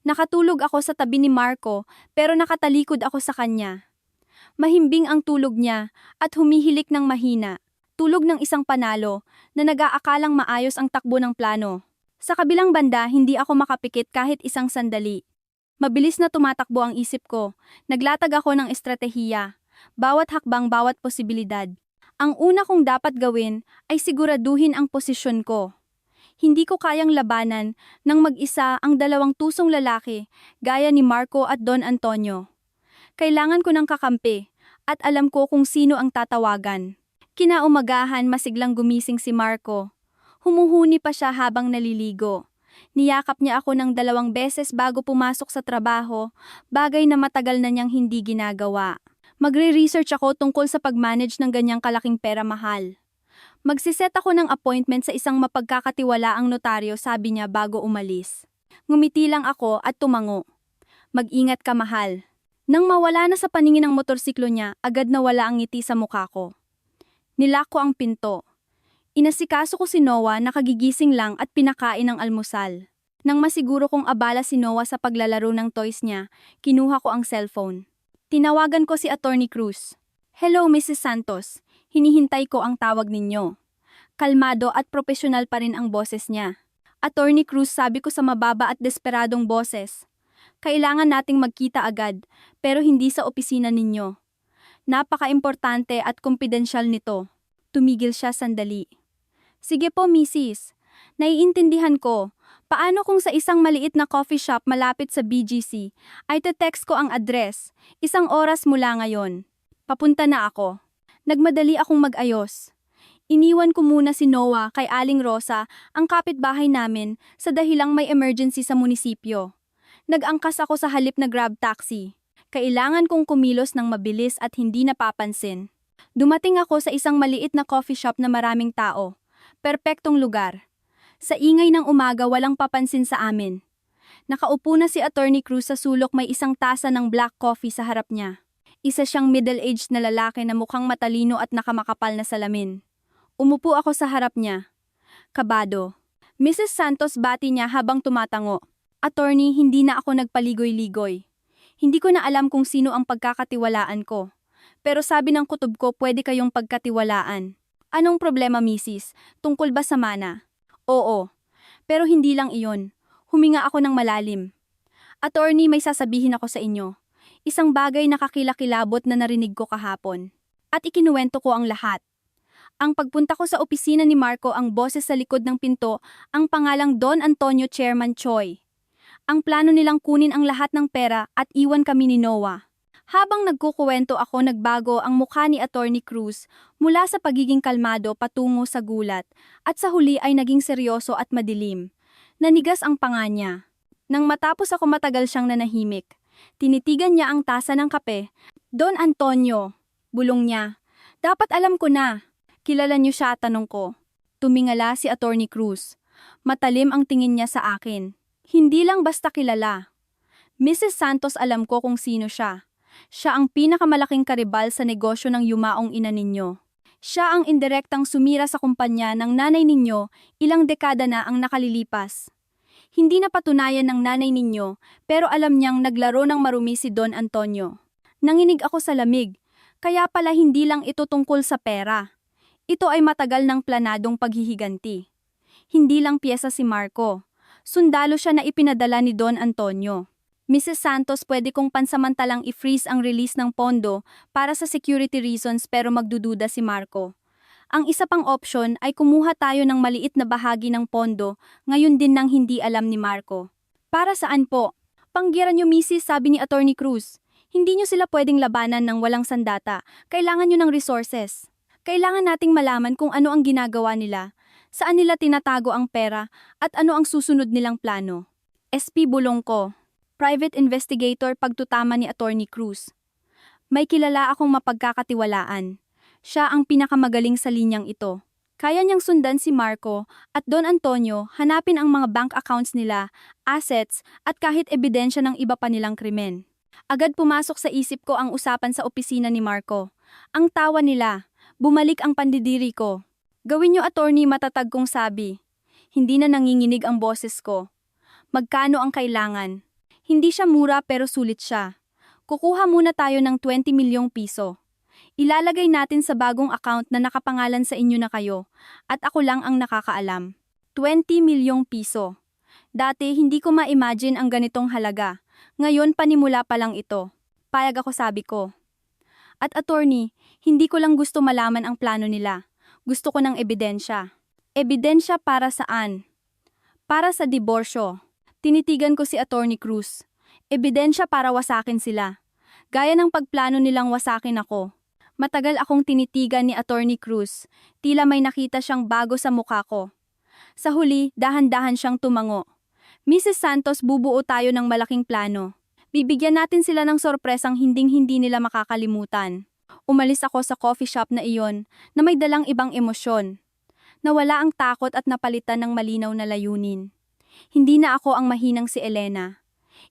Nakatulog ako sa tabi ni Marco pero nakatalikod ako sa kanya. Mahimbing ang tulog niya at humihilik ng mahina. Tulog ng isang panalo na nag-aakalang maayos ang takbo ng plano. Sa kabilang banda, hindi ako makapikit kahit isang sandali. Mabilis na tumatakbo ang isip ko. Naglatag ako ng estratehiya. Bawat hakbang, bawat posibilidad. Ang una kong dapat gawin ay siguraduhin ang posisyon ko. Hindi ko kayang labanan ng mag-isa ang dalawang tusong lalaki gaya ni Marco at Don Antonio. Kailangan ko ng kakampi at alam ko kung sino ang tatawagan. Kinaumagahan, masiglang gumising si Marco. Humuhuni pa siya habang naliligo. Niyakap niya ako ng 2 beses bago pumasok sa trabaho, bagay na matagal na niyang hindi ginagawa. Magre-research ako tungkol sa pag-manage ng ganyang kalaking pera, mahal. Magsiset ako ng appointment sa isang mapagkakatiwalaang notaryo, sabi niya bago umalis. Ngumiti lang ako at tumango. Mag-ingat ka, mahal. Nang mawala na sa paningin ang motorsiklo niya, agad nawala ang ngiti sa mukha ko. Nilak ko ang pinto. Inasikaso ko si Noah, nakagigising lang at pinakain ng almusal. Nang masiguro kong abala si Noah sa paglalaro ng toys niya, kinuha ko ang cellphone. Tinawagan ko si Attorney Cruz. Hello, Mrs. Santos. Hinihintay ko ang tawag ninyo. Kalmado at profesional pa rin ang boses niya. Attorney Cruz, sabi ko sa mababa at desperadong boses. Kailangan nating magkita agad, pero hindi sa opisina ninyo. Napaka-importante at kumpidensyal nito. Tumigil siya sandali. Sige po, Mrs. Naiintindihan ko. Paano kung sa isang maliit na coffee shop malapit sa BGC, ay te-text ko ang address, 1 oras mula ngayon. Papunta na ako. Nagmadali akong mag-ayos. Iniwan ko muna si Noah kay Aling Rosa, ang kapitbahay namin, sa dahilang may emergency sa munisipyo. Nag-angkas ako sa halip na grab taxi. Kailangan kong kumilos ng mabilis at hindi napapansin. Dumating ako sa isang maliit na coffee shop na maraming tao. Perpektong lugar. Sa ingay ng umaga, walang papansin sa amin. Nakaupo na si Attorney Cruz sa sulok, may isang tasa ng black coffee sa harap niya. Isa siyang middle-aged na lalaki na mukhang matalino at nakamakapal na salamin. Umupo ako sa harap niya. Kabado. Mrs. Santos, bati niya habang tumatango. Attorney, hindi na ako nagpaligoy-ligoy. Hindi ko na alam kung sino ang pagkakatiwalaan ko. Pero sabi ng kutob ko, pwede kayong pagkatiwalaan. Anong problema, Mrs.? Tungkol ba sa mana? Oo. Pero hindi lang iyon. Huminga ako ng malalim. Attorney, may sasabihin ako sa inyo. Isang bagay na kakilakilabot na narinig ko kahapon. At ikinuwento ko ang lahat. Ang pagpunta ko sa opisina ni Marco, ang boses sa likod ng pinto, ang pangalang Don Antonio Chairman Choi. Ang plano nilang kunin ang lahat ng pera at iwan kami ni Noah. Habang nagkukuwento ako nagbago ang mukha ni Attorney Cruz mula sa pagiging kalmado patungo sa gulat at sa huli ay naging seryoso at madilim. Nanigas ang panga niya. Nang matapos ako matagal siyang nanahimik, tinitigan niya ang tasa ng kape. Don Antonio, bulong niya. Dapat alam ko na. Kilala niyo siya, tanong ko. Tumingala si Attorney Cruz. Matalim ang tingin niya sa akin. Hindi lang basta kilala. Mrs. Santos, alam ko kung sino siya. Siya ang pinakamalaking karibal sa negosyo ng yumaong ina ninyo. Siya ang indirektang sumira sa kumpanya ng nanay ninyo ilang dekada na ang nakalilipas. Hindi napatunayan ng nanay ninyo pero alam niyang naglaro ng marumi si Don Antonio. Nanginig ako sa lamig, kaya pala hindi lang ito tungkol sa pera. Ito ay matagal ng planadong paghihiganti. Hindi lang piyesa si Marco. Sundalo siya na ipinadala ni Don Antonio. Mrs. Santos, pwede kong pansamantalang i-freeze ang release ng pondo para sa security reasons pero magdududa si Marco. Ang isa pang option ay kumuha tayo ng maliit na bahagi ng pondo, ngayon din nang hindi alam ni Marco. Para saan po? Panggira niyo, Mrs., sabi ni Attorney Cruz. Hindi niyo sila pwedeng labanan ng walang sandata. Kailangan niyo ng resources. Kailangan nating malaman kung ano ang ginagawa nila, saan nila tinatago ang pera, at ano ang susunod nilang plano. SP, bulong ko. Private investigator, pagtutama ni Attorney Cruz. May kilala akong mapagkakatiwalaan. Siya ang pinakamagaling sa linyang ito. Kaya niyang sundan si Marco at Don Antonio, hanapin ang mga bank accounts nila, assets, at kahit ebidensya ng iba pa nilang krimen. Agad pumasok sa isip ko ang usapan sa opisina ni Marco. Ang tawa nila. Bumalik ang pandidiri ko. Gawin niyo, attorney, matatag kong sabi. Hindi na nanginginig ang boses ko. Magkano ang kailangan? Hindi siya mura pero sulit siya. Kukuha muna tayo ng 20 milyong piso. Ilalagay natin sa bagong account na nakapangalan sa inyo na kayo, at ako lang ang nakakaalam. 20 milyong piso. Dati hindi ko ma-imagine ang ganitong halaga. Ngayon panimula pa lang ito. Payag ako, sabi ko. At attorney, hindi ko lang gusto malaman ang plano nila. Gusto ko ng ebidensya. Ebidensya para saan? Para sa diborsyo. Tinitigan ko si Attorney Cruz. Ebidensya para wasakin sila. Gaya ng pagplano nilang wasakin ako. Matagal akong tinitigan ni Attorney Cruz. Tila may nakita siyang bago sa mukha ko. Sa huli, dahan-dahan siyang tumango. Mrs. Santos, bubuo tayo ng malaking plano. Bibigyan natin sila ng sorpresang hinding-hindi nila makakalimutan. Umalis ako sa coffee shop na iyon na may dalang ibang emosyon. Nawala ang takot at napalitan ng malinaw na layunin. Hindi na ako ang mahinang si Elena.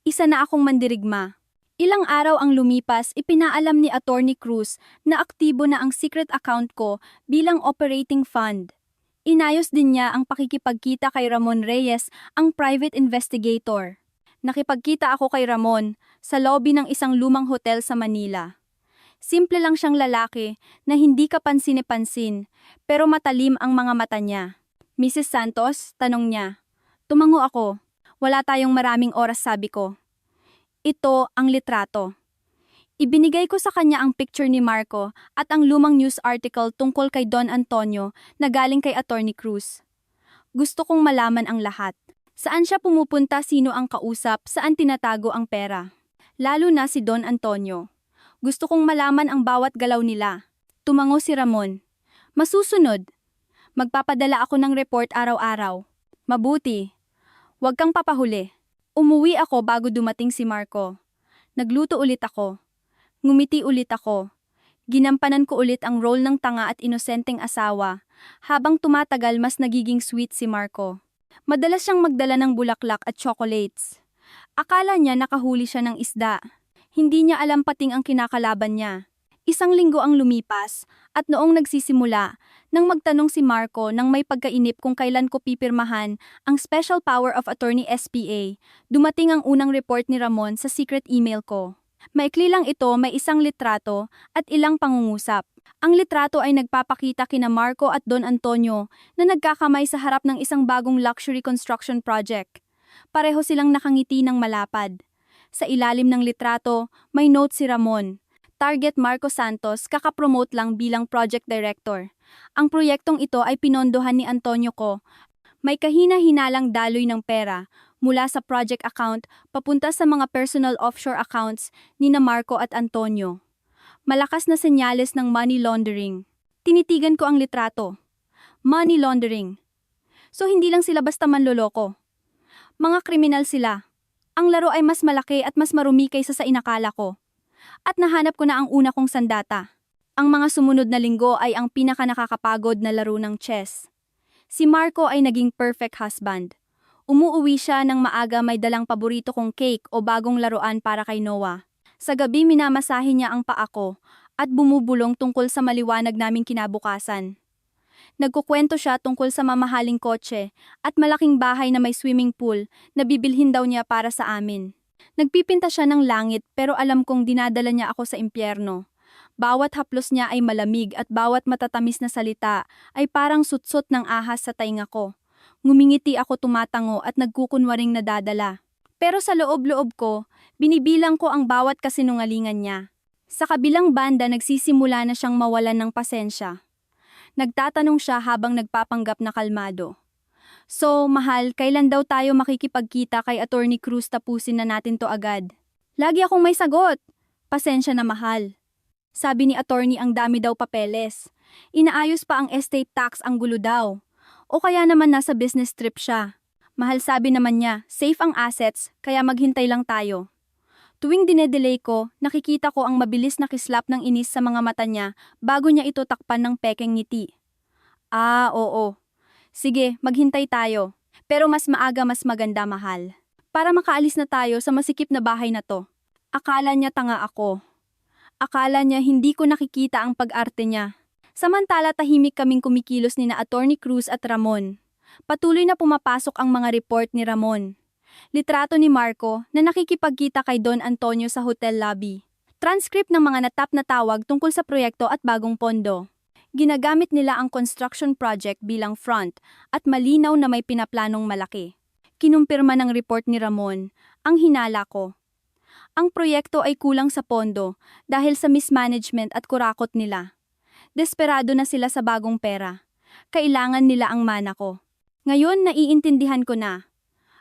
Isa na akong mandirigma. Ilang araw ang lumipas, ipinaalam ni Attorney Cruz na aktibo na ang secret account ko bilang operating fund. Inayos din niya ang pakikipagkita kay Ramon Reyes, ang private investigator. Nakipagkita ako kay Ramon sa lobby ng isang lumang hotel sa Manila. Simple lang siyang lalaki na hindi kapansin-pansin, pero matalim ang mga mata niya. Mrs. Santos, tanong niya. Tumango ako. Wala tayong maraming oras, sabi ko. Ito ang litrato. Ibinigay ko sa kanya ang picture ni Marco at ang lumang news article tungkol kay Don Antonio na galing kay Attorney Cruz. Gusto kong malaman ang lahat. Saan siya pumupunta, sino ang kausap, saan tinatago ang pera. Lalo na si Don Antonio. Gusto kong malaman ang bawat galaw nila. Tumango si Ramon. Masusunod. Magpapadala ako ng report araw-araw. Mabuti. Huwag kang papahuli. Umuwi ako bago dumating si Marco. Nagluto ulit ako. Ngumiti ulit ako. Ginampanan ko ulit ang role ng tanga at inosenteng asawa. Habang tumatagal, mas nagiging sweet si Marco. Madalas siyang magdala ng bulaklak at chocolates. Akala niya nakahuli siya ng isda. Hindi niya alam pating ang kinakalaban niya. Isang linggo ang lumipas, at noong nagsisimula, nang magtanong si Marco nang may pagkainip kung kailan ko pipirmahan ang Special Power of Attorney SPA, dumating ang unang report ni Ramon sa secret email ko. Maikli lang ito, may isang litrato at ilang pangungusap. Ang litrato ay nagpapakita kina Marco at Don Antonio na nagkakamay sa harap ng isang bagong luxury construction project. Pareho silang nakangiti ng malapad. Sa ilalim ng litrato, may note si Ramon. Target Marco Santos, kakapromote lang bilang project director. Ang proyektong ito ay pinondohan ni Antonio ko. May kahina-hinalang daloy ng pera, mula sa project account papunta sa mga personal offshore accounts ni na Marco at Antonio. Malakas na senyales ng money laundering. Tinitigan ko ang litrato. Money laundering. So hindi lang sila basta manloloko. Mga kriminal sila. Ang laro ay mas malaki at mas marumi kaysa sa inakala ko. At nahanap ko na ang una kong sandata. Ang mga sumunod na linggo ay ang pinakanakakapagod na laro ng chess. Si Marco ay naging perfect husband. Umuuwi siya ng maaga, may dalang paborito kong cake o bagong laruan para kay Noah. Sa gabi minamasahe niya ang paa ko at bumubulong tungkol sa maliwanag naming kinabukasan. Nagkukwento siya tungkol sa mamahaling kotse at malaking bahay na may swimming pool na bibilhin daw niya para sa amin. Nagpipinta siya ng langit pero alam kong dinadala niya ako sa impyerno. Bawat haplos niya ay malamig at bawat matatamis na salita ay parang sutsot ng ahas sa tainga ko. Ngumingiti ako, tumatango at nagkukunwaring nadadala. Pero sa loob-loob ko, binibilang ko ang bawat kasinungalingan niya. Sa kabilang banda nagsisimula na siyang mawalan ng pasensya. Nagtatanong siya habang nagpapanggap na kalmado. So, mahal, kailan daw tayo makikipagkita kay Attorney Cruz? Tapusin na natin to agad. Lagi akong may sagot. Pasensya na, mahal. Sabi ni attorney, ang dami daw papeles. Inaayos pa ang estate tax, ang gulo daw. O kaya naman nasa business trip siya. Mahal, sabi naman niya, safe ang assets, kaya maghintay lang tayo. Tuwing dinedelay ko, nakikita ko ang mabilis na kislap ng inis sa mga mata niya bago niya ito takpan ng pekeng ngiti. Ah, oo. Sige, maghintay tayo. Pero mas maaga mas maganda, mahal. Para makaalis na tayo sa masikip na bahay na to. Akala niya tanga ako. Akala niya hindi ko nakikita ang pag-arte niya. Samantala tahimik kaming kumikilos ni na Attorney Cruz at Ramon. Patuloy na pumapasok ang mga report ni Ramon. Litrato ni Marco na nakikipagkita kay Don Antonio sa hotel lobby. Transcript ng mga natap na tawag tungkol sa proyekto at bagong pondo. Ginagamit nila ang construction project bilang front at malinaw na may pinaplanong malaki. Kinumpirma ng report ni Ramon ang hinala ko. Ang proyekto ay kulang sa pondo dahil sa mismanagement at kurakot nila. Desperado na sila sa bagong pera. Kailangan nila ang mana ko. Ngayon naiintindihan ko na.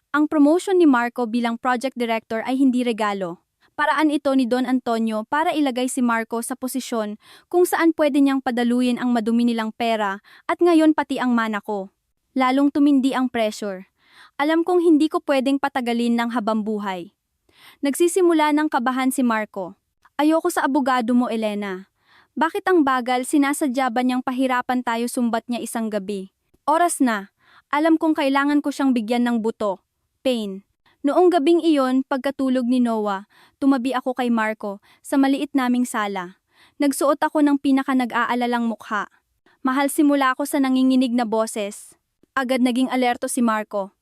Ang promotion ni Marco bilang project director ay hindi regalo. Paraan ito ni Don Antonio para ilagay si Marco sa posisyon kung saan pwede niyang padaluyin ang madumi nilang pera at ngayon pati ang mana ko. Lalong tumindi ang pressure. Alam kong hindi ko pwedeng patagalin ng habang buhay. Nagsisimula ng kabahan si Marco. Ayoko sa abogado mo, Elena. Bakit ang bagal? Sinasadya ba niyang pahirapan tayo? Sumbat niya isang gabi. Oras na. Alam kong kailangan ko siyang bigyan ng buto. Pain. Noong gabing iyon, pagkatulog ni Noah, tumabi ako kay Marco sa maliit naming sala. Nagsuot ako ng pinaka-nag-aalalang mukha. Mahal, simula ako sa nanginginig na boses. Agad naging alerto si Marco.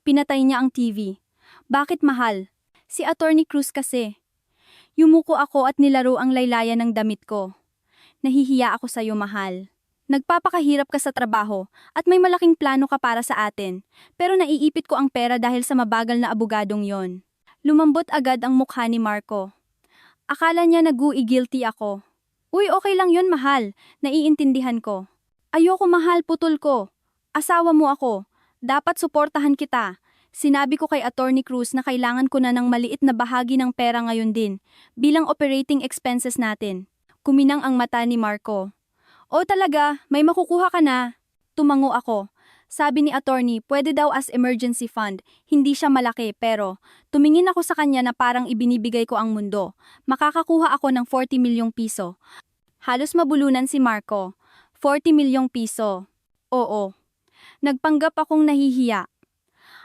Pinatay niya ang TV. Bakit, mahal? Si Attorney Cruz kasi. Yumuko ako at nilaro ang laylayan ng damit ko. Nahihiya ako sa'yo, mahal. Nagpapakahirap ka sa trabaho at may malaking plano ka para sa atin, pero naiipit ko ang pera dahil sa mabagal na abogadong yon. Lumambot agad ang mukha ni Marco. Akala niya nag-guilty ako. Uy, okay lang yon, mahal. Naiintindihan ko. Ayoko, mahal, putol ko. Asawa mo ako. Dapat suportahan kita. Sinabi ko kay Attorney Cruz na kailangan ko na ng maliit na bahagi ng pera ngayon din, bilang operating expenses natin. Kuminang ang mata ni Marco. O talaga, may makukuha ka na. Tumango ako. Sabi ni attorney, pwede daw as emergency fund. Hindi siya malaki pero tumingin ako sa kanya na parang ibinibigay ko ang mundo. Makakakuha ako ng 40 milyong piso. Halos mabulunan si Marco. 40 milyong piso. Oo. Nagpanggap akong nahihiya.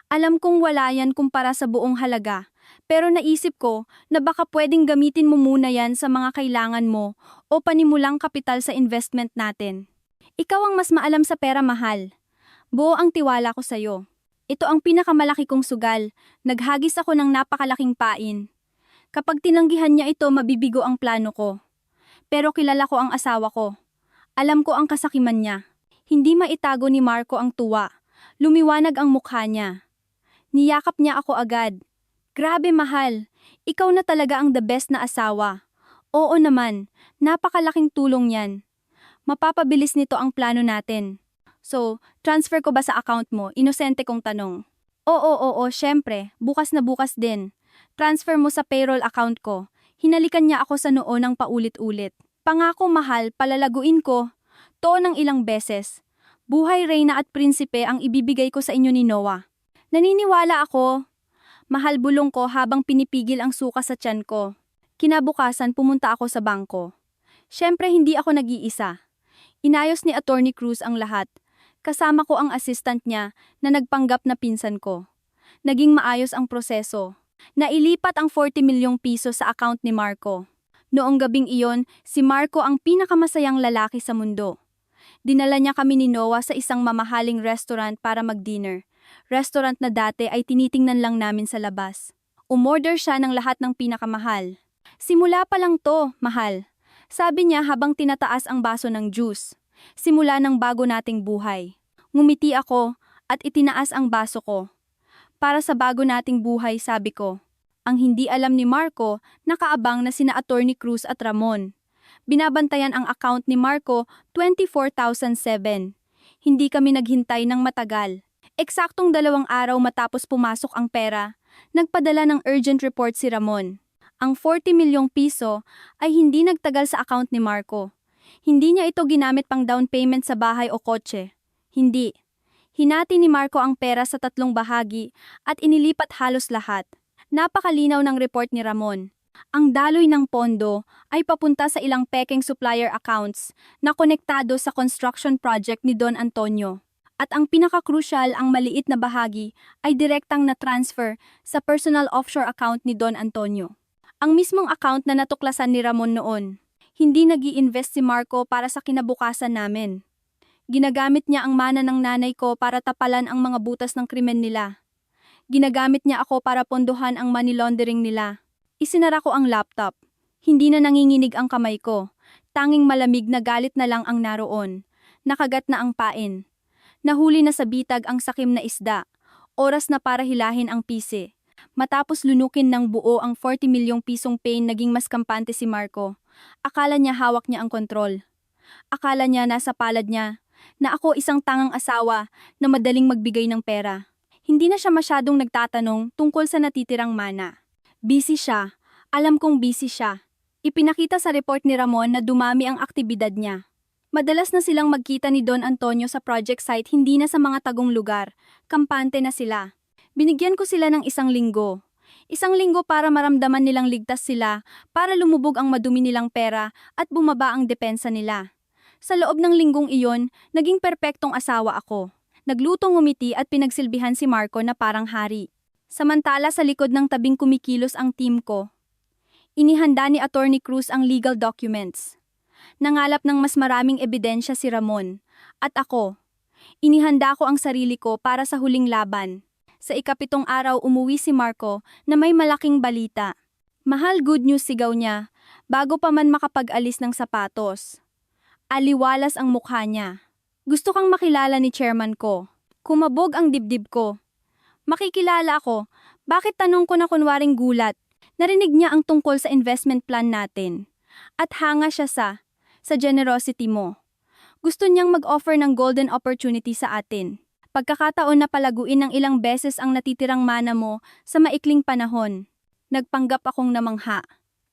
Alam kong wala yan kumpara sa buong halaga. Pero naisip ko na baka pwedeng gamitin mo muna yan sa mga kailangan mo o panimulang kapital sa investment natin. Ikaw ang mas maalam sa pera, mahal. Buo ang tiwala ko sa'yo. Ito ang pinakamalaki kong sugal. Naghagis ako ng napakalaking pain. Kapag tinanggihan niya ito, mabibigo ang plano ko. Pero kilala ko ang asawa ko. Alam ko ang kasakiman niya. Hindi maitago ni Marco ang tuwa. Lumiwanag ang mukha niya. Niyakap niya ako agad. Grabe, mahal. Ikaw na talaga ang the best na asawa. Oo naman, napakalaking tulong yan. Mapapabilis nito ang plano natin. So, transfer ko ba sa account mo? Inosente kong tanong. Oo, syempre, bukas na bukas din. Transfer mo sa payroll account ko. Hinalikan niya ako sa noo ng paulit-ulit. Pangako mahal, palalaguin ko. To ng ilang beses. Buhay reyna at prinsipe ang ibibigay ko sa inyo ni Noah. Naniniwala ako. Mahal, bulong ko habang pinipigil ang suka sa tiyan ko. Kinabukasan pumunta ako sa bangko. Siyempre hindi ako nag-iisa. Inayos ni Attorney Cruz ang lahat. Kasama ko ang assistant niya na nagpanggap na pinsan ko. Naging maayos ang proseso. Nailipat ang 40 milyong piso sa account ni Marco. Noong gabing iyon, si Marco ang pinakamasayang lalaki sa mundo. Dinala niya kami ni Noah sa isang mamahaling restaurant para mag-dinner. Restaurant na dati ay tinitingnan lang namin sa labas. Umorder siya ng lahat ng pinakamahal. Simula pa lang to, mahal. Sabi niya habang tinataas ang baso ng juice. Simula ng bago nating buhay. Ngumiti ako at itinaas ang baso ko. Para sa bago nating buhay, sabi ko. Ang hindi alam ni Marco, nakaabang na sina Attorney Cruz at Ramon. Binabantayan ang account ni Marco 24,007. Hindi kami naghintay ng matagal. Eksaktong 2 araw matapos pumasok ang pera, nagpadala ng urgent report si Ramon. Ang 40 milyong piso ay hindi nagtagal sa account ni Marco. Hindi niya ito ginamit pang down payment sa bahay o kotse. Hindi. Hinati ni Marco ang pera sa 3 bahagi at inilipat halos lahat. Napakalinaw ng report ni Ramon. Ang daloy ng pondo ay papunta sa ilang pekeng supplier accounts na konektado sa construction project ni Don Antonio. At ang pinaka-crucial, ang maliit na bahagi ay direktang na-transfer sa personal offshore account ni Don Antonio. Ang mismong account na natuklasan ni Ramon noon. Hindi nag-i-invest si Marco para sa kinabukasan namin. Ginagamit niya ang mana ng nanay ko para tapalan ang mga butas ng krimen nila. Ginagamit niya ako para pondohan ang money laundering nila. Isinara ko ang laptop. Hindi na nanginginig ang kamay ko. Tanging malamig na galit na lang ang naroon. Nakagat na ang pain. Nahuli na sa bitag ang sakim na isda. Oras na para hilahin ang pisi. Matapos lunukin ng buo ang 40 milyong pisong pain, naging mas kampante si Marco. Akala niya hawak niya ang kontrol. Akala niya nasa palad niya, na ako isang tangang asawa na madaling magbigay ng pera. Hindi na siya masyadong nagtatanong tungkol sa natitirang mana. Busy siya. Alam kong busy siya. Ipinakita sa report ni Ramon na dumami ang aktibidad niya. Madalas na silang magkita ni Don Antonio sa project site, hindi na sa mga tagong lugar. Kampante na sila. Binigyan ko sila ng 1 linggo. 1 linggo para maramdaman nilang ligtas sila, para lumubog ang madumi nilang pera at bumaba ang depensa nila. Sa loob ng linggong iyon, naging perpektong asawa ako. Naglutong, ngumiti at pinagsilbihan si Marco na parang hari. Samantala sa likod ng tabing kumikilos ang team ko. Inihanda ni Attorney Cruz ang legal documents. Nangalap ng mas maraming ebidensya si Ramon. At ako. Inihanda ko ang sarili ko para sa huling laban. Sa ika-7 araw umuwi si Marco na may malaking balita. Mahal, good news, sigaw niya, bago pa man makapag-alis ng sapatos. Aliwalas ang mukha niya. Gusto kang makilala ni chairman ko. Kumabog ang dibdib ko. Makikilala ako. Bakit, tanong ko na kunwaring gulat. Narinig niya ang tungkol sa investment plan natin. At hanga siya sa generosity mo. Gusto niyang mag-offer ng golden opportunity sa atin. Pagkakataon na palaguin ng ilang beses ang natitirang mana mo sa maikling panahon. Nagpanggap akong namangha.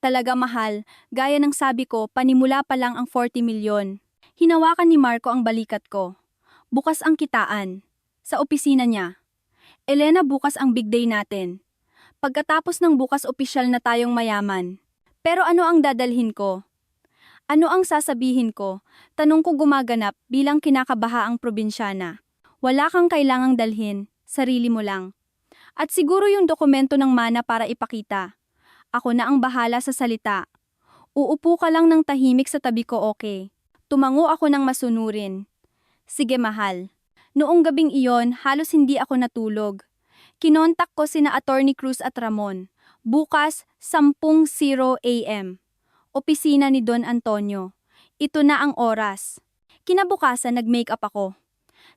Talaga, mahal, gaya ng sabi ko, panimula pa lang ang 40 milyon. Hinawakan ni Marco ang balikat ko. Bukas ang kitaan. Sa opisina niya. Elena, bukas ang big day natin. Pagkatapos ng bukas, opisyal na tayong mayaman. Pero ano ang dadalhin ko? Ano ang sasabihin ko? Tanong ko gumaganap bilang kinakabahaang probinsyana. Wala kang kailangang dalhin, sarili mo lang. At siguro yung dokumento ng mana para ipakita. Ako na ang bahala sa salita. Uupo ka lang ng tahimik sa tabi ko, okay? Tumango ako ng masunurin. Sige, mahal. Noong gabing iyon, halos hindi ako natulog. Kinontak ko sina Attorney Cruz at Ramon. Bukas, 10:00 AM. Opisina ni Don Antonio. Ito na ang oras. Kinabukasan, nag-makeup ako.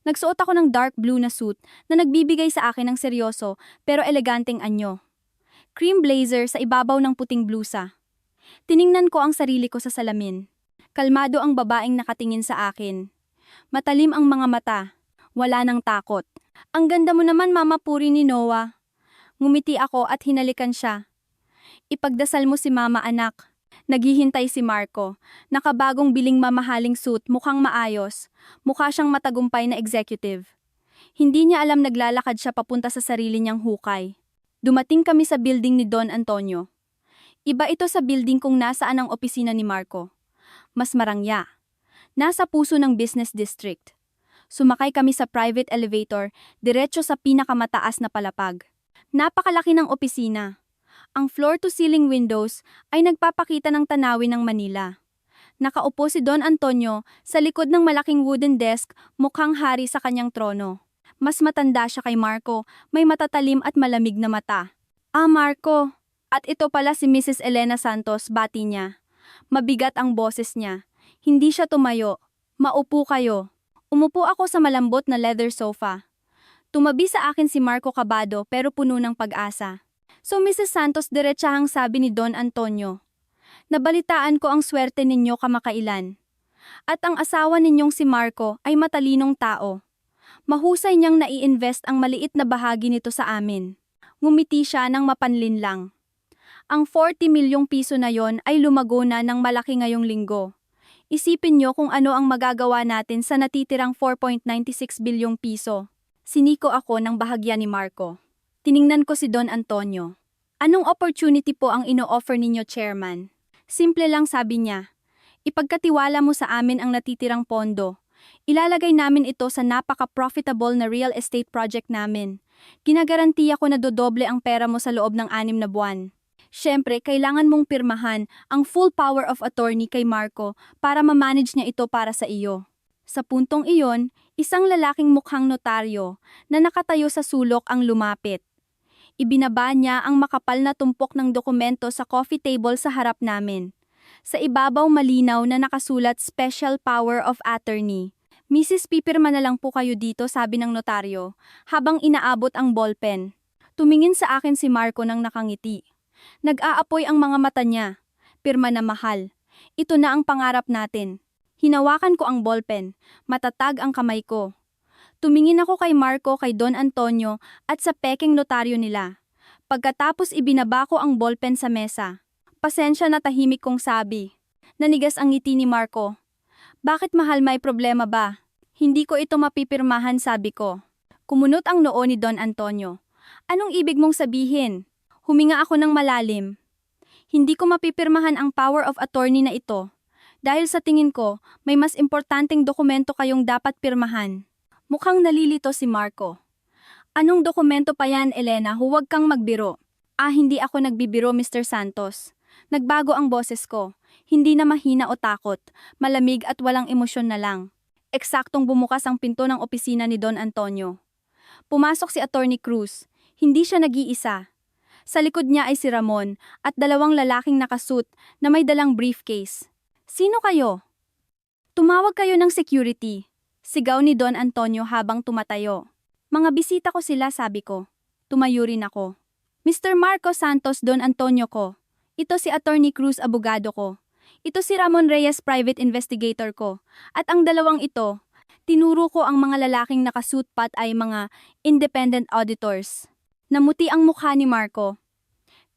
Nagsuot ako ng dark blue na suit na nagbibigay sa akin ng seryoso pero eleganteng anyo. Cream blazer sa ibabaw ng puting blusa. Tiningnan ko ang sarili ko sa salamin. Kalmado ang babaeng nakatingin sa akin. Matalim ang mga mata. Wala nang takot. Ang ganda mo naman, Mama Puri ni Noah. Ngumiti ako at hinalikan siya. Ipagdasal mo si Mama, anak. Naghihintay si Marco. Nakabagong biling mamahaling suit, mukhang maayos. Mukha siyang matagumpay na executive. Hindi niya alam naglalakad siya papunta sa sarili niyang hukay. Dumating kami sa building ni Don Antonio. Iba ito sa building kung nasaan ang opisina ni Marco. Mas marangya. Nasa puso ng business district. Sumakay kami sa private elevator, diretso sa pinakamataas na palapag. Napakalaki ng opisina. Ang floor-to-ceiling windows ay nagpapakita ng tanawin ng Manila. Nakaupo si Don Antonio sa likod ng malaking wooden desk, mukhang hari sa kanyang trono. Mas matanda siya kay Marco, may matatalim at malamig na mata. Ah, Marco! At ito pala si Mrs. Elena Santos, bati niya. Mabigat ang boses niya. Hindi siya tumayo. Maupo kayo. Umupo ako sa malambot na leather sofa. Tumabi sa akin si Marco kabado pero puno ng pag-asa. So Mrs. Santos, diretsahang sabi ni Don Antonio. Nabalitaan ko ang swerte ninyo kamakailan. At ang asawa ninyong si Marco ay matalinong tao. Mahusay niyang nai-invest ang maliit na bahagi nito sa amin. Ngumiti siya ng mapanlinlang. Ang 40 milyong piso na yon ay lumago na ng malaki ngayong linggo. Isipin niyo kung ano ang magagawa natin sa natitirang 4.96 bilyong piso. Siniko ako ng bahagya ni Marco. Tiningnan ko si Don Antonio. Anong opportunity po ang ino-offer ninyo, Chairman? Simple lang, sabi niya. Ipagkatiwala mo sa amin ang natitirang pondo. Ilalagay namin ito sa napaka-profitable na real estate project namin. Ginagarantiya ko na dodoble ang pera mo sa loob ng 6 na buwan. Siyempre, kailangan mong pirmahan ang full power of attorney kay Marco para ma-manage niya ito para sa iyo. Sa puntong iyon, isang lalaking mukhang notaryo na nakatayo sa sulok ang lumapit. Ibinaba niya ang makapal na tumpok ng dokumento sa coffee table sa harap namin. Sa ibabaw malinaw na nakasulat Special Power of Attorney. Mrs. Pipirma na lang po kayo dito, sabi ng notaryo, habang inaabot ang ballpen. Tumingin sa akin si Marco nang nakangiti. Nag-aapoy ang mga mata niya. Pirma na mahal. Ito na ang pangarap natin. Hinawakan ko ang ballpen. Matatag ang kamay ko. Tumingin ako kay Marco, kay Don Antonio at sa peking notaryo nila. Pagkatapos ibinaba ko ang ballpen sa mesa. Pasensya na, tahimik kong sabi. Nanigas ang ngiti ni Marco. Bakit, mahal, may problema ba? Hindi ko ito mapipirmahan, sabi ko. Kumunot ang noo ni Don Antonio. Anong ibig mong sabihin? Huminga ako ng malalim. Hindi ko mapipirmahan ang power of attorney na ito. Dahil sa tingin ko, may mas importanteng dokumento kayong dapat pirmahan. Mukhang nalilito si Marco. Anong dokumento pa yan, Elena? Huwag kang magbiro. Ah, hindi ako nagbibiro, Mr. Santos. Nagbago ang boses ko. Hindi na mahina o takot. Malamig at walang emosyon na lang. Eksaktong bumukas ang pinto ng opisina ni Don Antonio. Pumasok si Attorney Cruz. Hindi siya nag-iisa. Sa likod niya ay si Ramon at 2 lalaking nakasuit na may dalang briefcase. Sino kayo? Tumawag kayo ng security. Sigaw ni Don Antonio habang tumatayo. Mga bisita ko sila, sabi ko. Tumayo rin ako. Mr. Marco Santos, Don Antonio ko. Ito si Attorney Cruz, abogado ko. Ito si Ramon Reyes, private investigator ko. At ang 2 ito, tinuro ko ang mga lalaking nakasuit pat ay mga independent auditors. Namuti ang mukha ni Marco.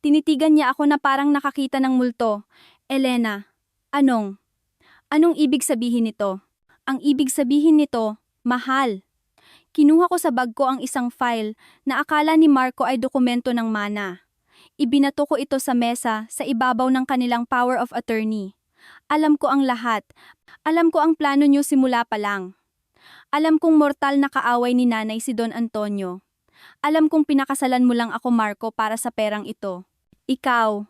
Tinitigan niya ako na parang nakakita ng multo. Elena, anong ibig sabihin nito? Ang ibig sabihin nito, mahal. Kinuha ko sa bag ko ang isang file na akala ni Marco ay dokumento ng mana. Ibinato ko ito sa mesa sa ibabaw ng kanilang power of attorney. Alam ko ang lahat. Alam ko ang plano niyo simula pa lang. Alam kong mortal na kaaway ni nanay si Don Antonio. Alam kong pinakasalan mo lang ako, Marco, para sa perang ito. Ikaw.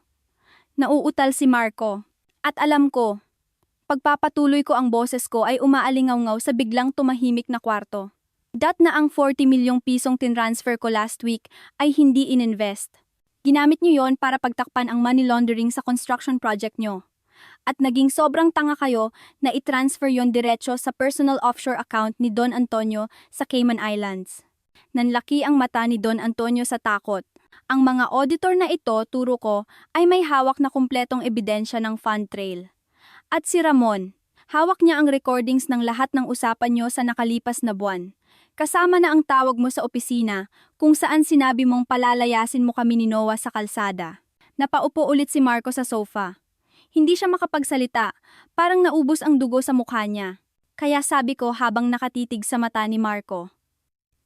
Nauutal si Marco. At alam ko, pagpapatuloy ko ang boses ko ay umaalingaw-ngaw sa biglang tumahimik na kwarto. Na ang 40 milyong pisong tinransfer ko last week ay hindi ininvest. Ginamit niyo yon para pagtakpan ang money laundering sa construction project niyo. At naging sobrang tanga kayo na i-transfer yon diretso sa personal offshore account ni Don Antonio sa Cayman Islands. Nanlaki ang mata ni Don Antonio sa takot. Ang mga auditor na ito, turo ko, ay may hawak na kumpletong ebidensya ng fund trail. At si Ramon, hawak niya ang recordings ng lahat ng usapan niyo sa nakalipas na buwan. Kasama na ang tawag mo sa opisina kung saan sinabi mong palalayasin mo kami ni Noah sa kalsada. Napaupo ulit si Marco sa sofa. Hindi siya makapagsalita, parang naubos ang dugo sa mukha niya. Kaya sabi ko habang nakatitig sa mata ni Marco,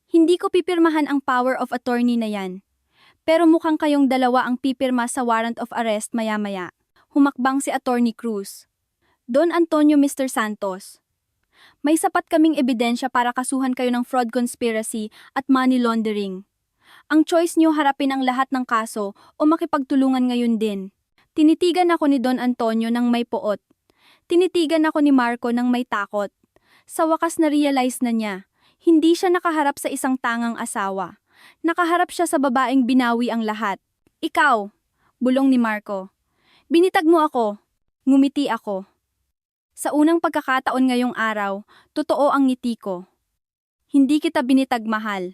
hindi ko pipirmahan ang power of attorney na yan. Pero mukhang kayong dalawa ang pipirma sa warrant of arrest maya-maya. Humakbang si Attorney Cruz. Don Antonio Mr. Santos. May sapat kaming ebidensya para kasuhan kayo ng fraud conspiracy at money laundering. Ang choice niyo harapin ang lahat ng kaso o makipagtulungan ngayon din. Tinitigan ako ni Don Antonio ng may poot. Tinitigan ako ni Marco ng may takot. Sa wakas na-realize na niya, hindi siya nakaharap sa isang tangang asawa. Nakaharap siya sa babaeng binawi ang lahat. Ikaw, bulong ni Marco. Binitag mo ako. Ngumiti ako. Sa unang pagkakataon ngayong araw, totoo ang ngiti ko. Hindi kita binitag, mahal.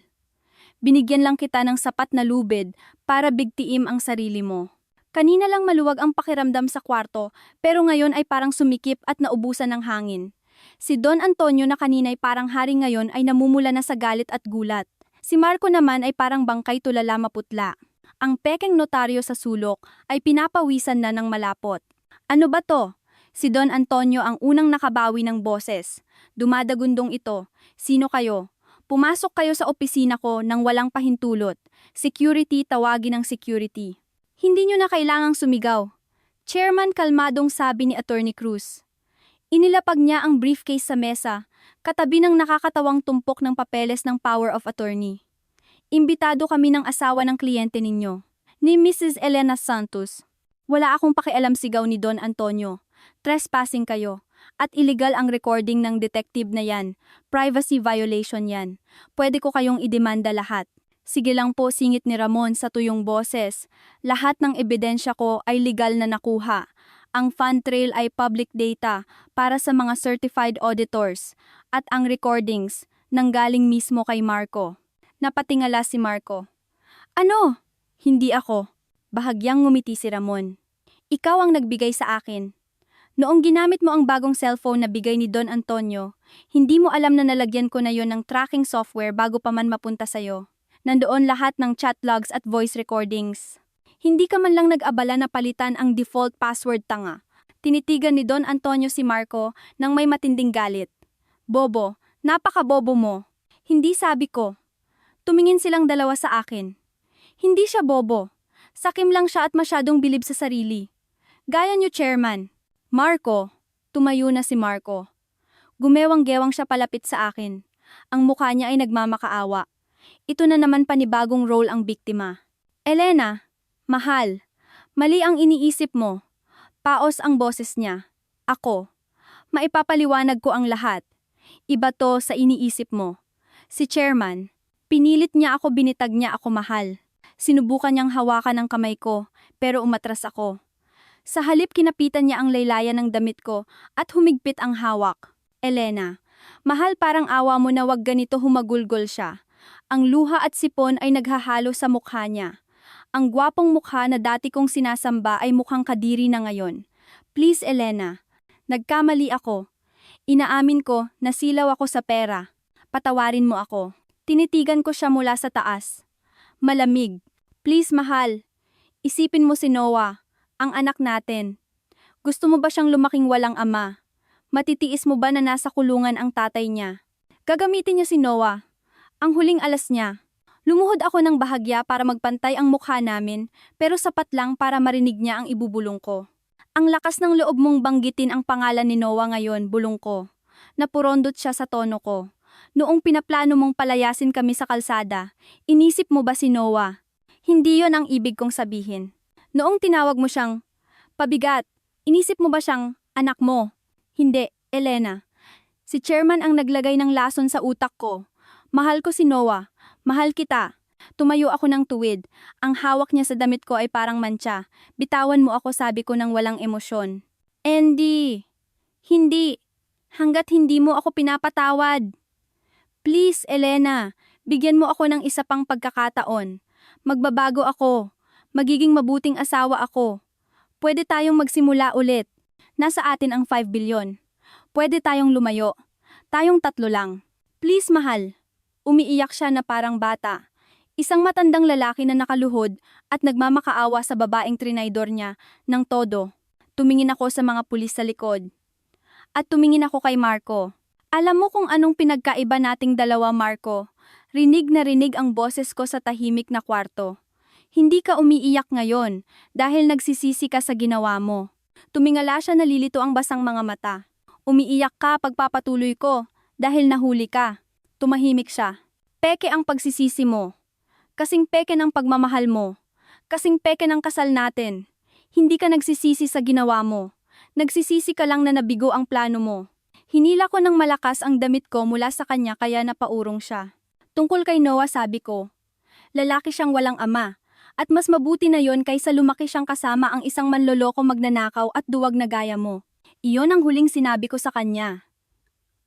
Binigyan lang kita ng sapat na lubid para bigtiim ang sarili mo. Kanina lang maluwag ang pakiramdam sa kwarto, pero ngayon ay parang sumikip at naubusan ng hangin. Si Don Antonio na kanina'y parang hari ngayon ay namumula na sa galit at gulat. Si Marco naman ay parang bangkay tulala maputla. Ang pekeng notaryo sa sulok ay pinapawisan na ng malapot. Ano ba to? Si Don Antonio ang unang nakabawi ng boses. Dumadagundong ito. Sino kayo? Pumasok kayo sa opisina ko nang walang pahintulot. Security, tawagin ng security. Hindi nyo na kailangang sumigaw. Chairman, kalmadong sabi ni Attorney Cruz. Inilapag niya ang briefcase sa mesa, katabi ng nakakatawang tumpok ng papeles ng power of attorney. Imbitado kami ng asawa ng kliyente ninyo, ni Mrs. Elena Santos. Wala akong pakialam, sigaw ni Don Antonio. Trespassing kayo. At illegal ang recording ng detective na yan. Privacy violation yan. Pwede ko kayong idemanda lahat. Sige lang po, singit ni Ramon sa tuyong boses. Lahat ng ebidensya ko ay legal na nakuha. Ang fund trail ay public data para sa mga certified auditors. At ang recordings nanggaling mismo kay Marco. Napatingala si Marco. Ano? Hindi ako. Bahagyang ngumiti si Ramon. Ikaw ang nagbigay sa akin. Noong ginamit mo ang bagong cellphone na bigay ni Don Antonio, hindi mo alam na nalagyan ko na yon ng tracking software bago pa man mapunta sa'yo. Nandoon lahat ng chat logs at voice recordings. Hindi ka man lang nag-abala na palitan ang default password, tanga. Tinitigan ni Don Antonio si Marco nang may matinding galit. Bobo, napaka-bobo mo. Hindi sabi ko. Tumingin silang dalawa sa akin. Hindi siya bobo. Sakim lang siya at masyadong bilib sa sarili. Gaya niyo, Chairman. Marco, tumayo na si Marco. Gumewang-gewang siya palapit sa akin. Ang mukha niya ay nagmamakaawa. Ito na naman panibagong role ang biktima. Elena, mahal, mali ang iniisip mo. Paos ang boses niya. Ako. Maipapaliwanag ko ang lahat. Iba to sa iniisip mo. Si Chairman, pinilit niya ako, binitag niya ako, mahal. Sinubukan niyang hawakan ang kamay ko, pero umatras ako. Sa halip kinapitan niya ang laylayan ng damit ko at humigpit ang hawak. Elena, mahal, parang awa mo na wag ganito, humagulgol siya. Ang luha at sipon ay naghahalo sa mukha niya. Ang gwapong mukha na dati kong sinasamba ay mukhang kadiri na ngayon. Please, Elena. Nagkamali ako. Inaamin ko na silaw ako sa pera. Patawarin mo ako. Tinitigan ko siya mula sa taas. Malamig. Please, mahal. Isipin mo si Noah. Ang anak natin. Gusto mo ba siyang lumaking walang ama? Matitiis mo ba na nasa kulungan ang tatay niya? Gagamitin niya si Noah. Ang huling alas niya. Lumuhod ako ng bahagya para magpantay ang mukha namin, pero sapat lang para marinig niya ang ibubulong ko. Ang lakas ng loob mong banggitin ang pangalan ni Noah ngayon, bulong ko. Napurondot siya sa tono ko. Noong pinaplano mong palayasin kami sa kalsada, inisip mo ba si Noah? Hindi yon ang ibig kong sabihin. Noong tinawag mo siyang pabigat, inisip mo ba siyang anak mo? Hindi, Elena. Si Chairman ang naglagay ng lason sa utak ko. Mahal ko si Noah. Mahal kita. Tumayo ako ng tuwid. Ang hawak niya sa damit ko ay parang mantsa. Bitawan mo ako, sabi ko ng walang emosyon. Andy! Hindi. Hanggat hindi mo ako pinapatawad. Please, Elena. Bigyan mo ako ng isa pang pagkakataon. Magbabago ako. Magiging mabuting asawa ako. Pwede tayong magsimula ulit. Nasa atin ang 5 bilyon. Pwede tayong lumayo. Tayong tatlo lang. Please, mahal. Umiiyak siya na parang bata. Isang matandang lalaki na nakaluhod at nagmamakaawa sa babaeng trinaydor niya ng todo. Tumingin ako sa mga pulis sa likod. At tumingin ako kay Marco. Alam mo kung anong pinagkaiba nating dalawa, Marco? Rinig na rinig ang boses ko sa tahimik na kwarto. Hindi ka umiiyak ngayon dahil nagsisisi ka sa ginawa mo. Tumingala siya, nalilito ang basang mga mata. Umiiyak ka pagpapatuloy ko dahil nahuli ka. Tumahimik siya. Peke ang pagsisisi mo. Kasing peke ng pagmamahal mo. Kasing peke ng kasal natin. Hindi ka nagsisisi sa ginawa mo. Nagsisisi ka lang na nabigo ang plano mo. Hinila ko ng malakas ang damit ko mula sa kanya kaya napaurong siya. Tungkol kay Noah, sabi ko, lalaki siyang walang ama. At mas mabuti na yon kaysa lumaki siyang kasama ang isang manloloko, magnanakaw at duwag na gaya mo. Iyon ang huling sinabi ko sa kanya.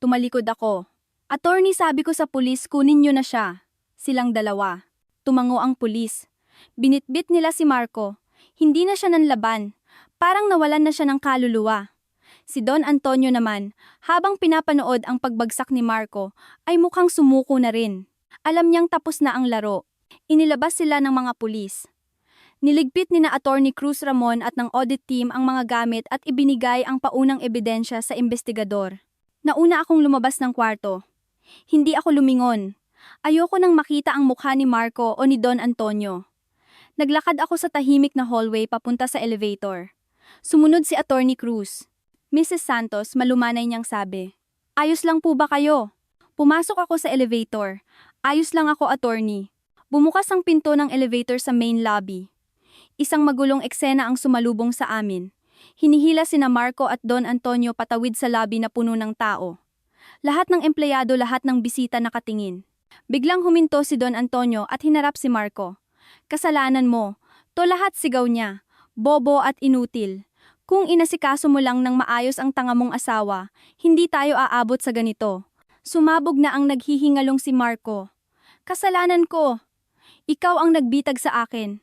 Tumalikod ako. Attorney, sabi ko sa pulis, kunin niyo na siya. Silang dalawa. Tumango ang pulis. Binitbit nila si Marco. Hindi na siya nanlaban. Parang nawalan na siya ng kaluluwa. Si Don Antonio naman, habang pinapanood ang pagbagsak ni Marco, ay mukhang sumuko na rin. Alam niyang tapos na ang laro. Inilabas sila ng mga pulis. Niligpit ni na Attorney Cruz Ramon at ng audit team ang mga gamit at ibinigay ang paunang ebidensya sa investigador. Nauna akong lumabas ng kwarto. Hindi ako lumingon. Ayoko nang makita ang mukha ni Marco o ni Don Antonio. Naglakad ako sa tahimik na hallway papunta sa elevator. Sumunod si Attorney Cruz. Mrs. Santos, malumanay niyang sabi. Ayos lang po ba kayo? Pumasok ako sa elevator. Ayos lang ako, attorney. Bumukas ang pinto ng elevator sa main lobby. Isang magulong eksena ang sumalubong sa amin. Hinihila sina Marco at Don Antonio patawid sa lobby na puno ng tao. Lahat ng empleyado, lahat ng bisita nakatingin. Biglang huminto si Don Antonio at hinarap si Marco. Kasalanan mo. To lahat, sigaw niya. Bobo at inutil. Kung inasikaso mo lang ng maayos ang tanga mong asawa, hindi tayo aabot sa ganito. Sumabog na ang naghihingalong si Marco. Kasalanan ko. Ikaw ang nagbitag sa akin.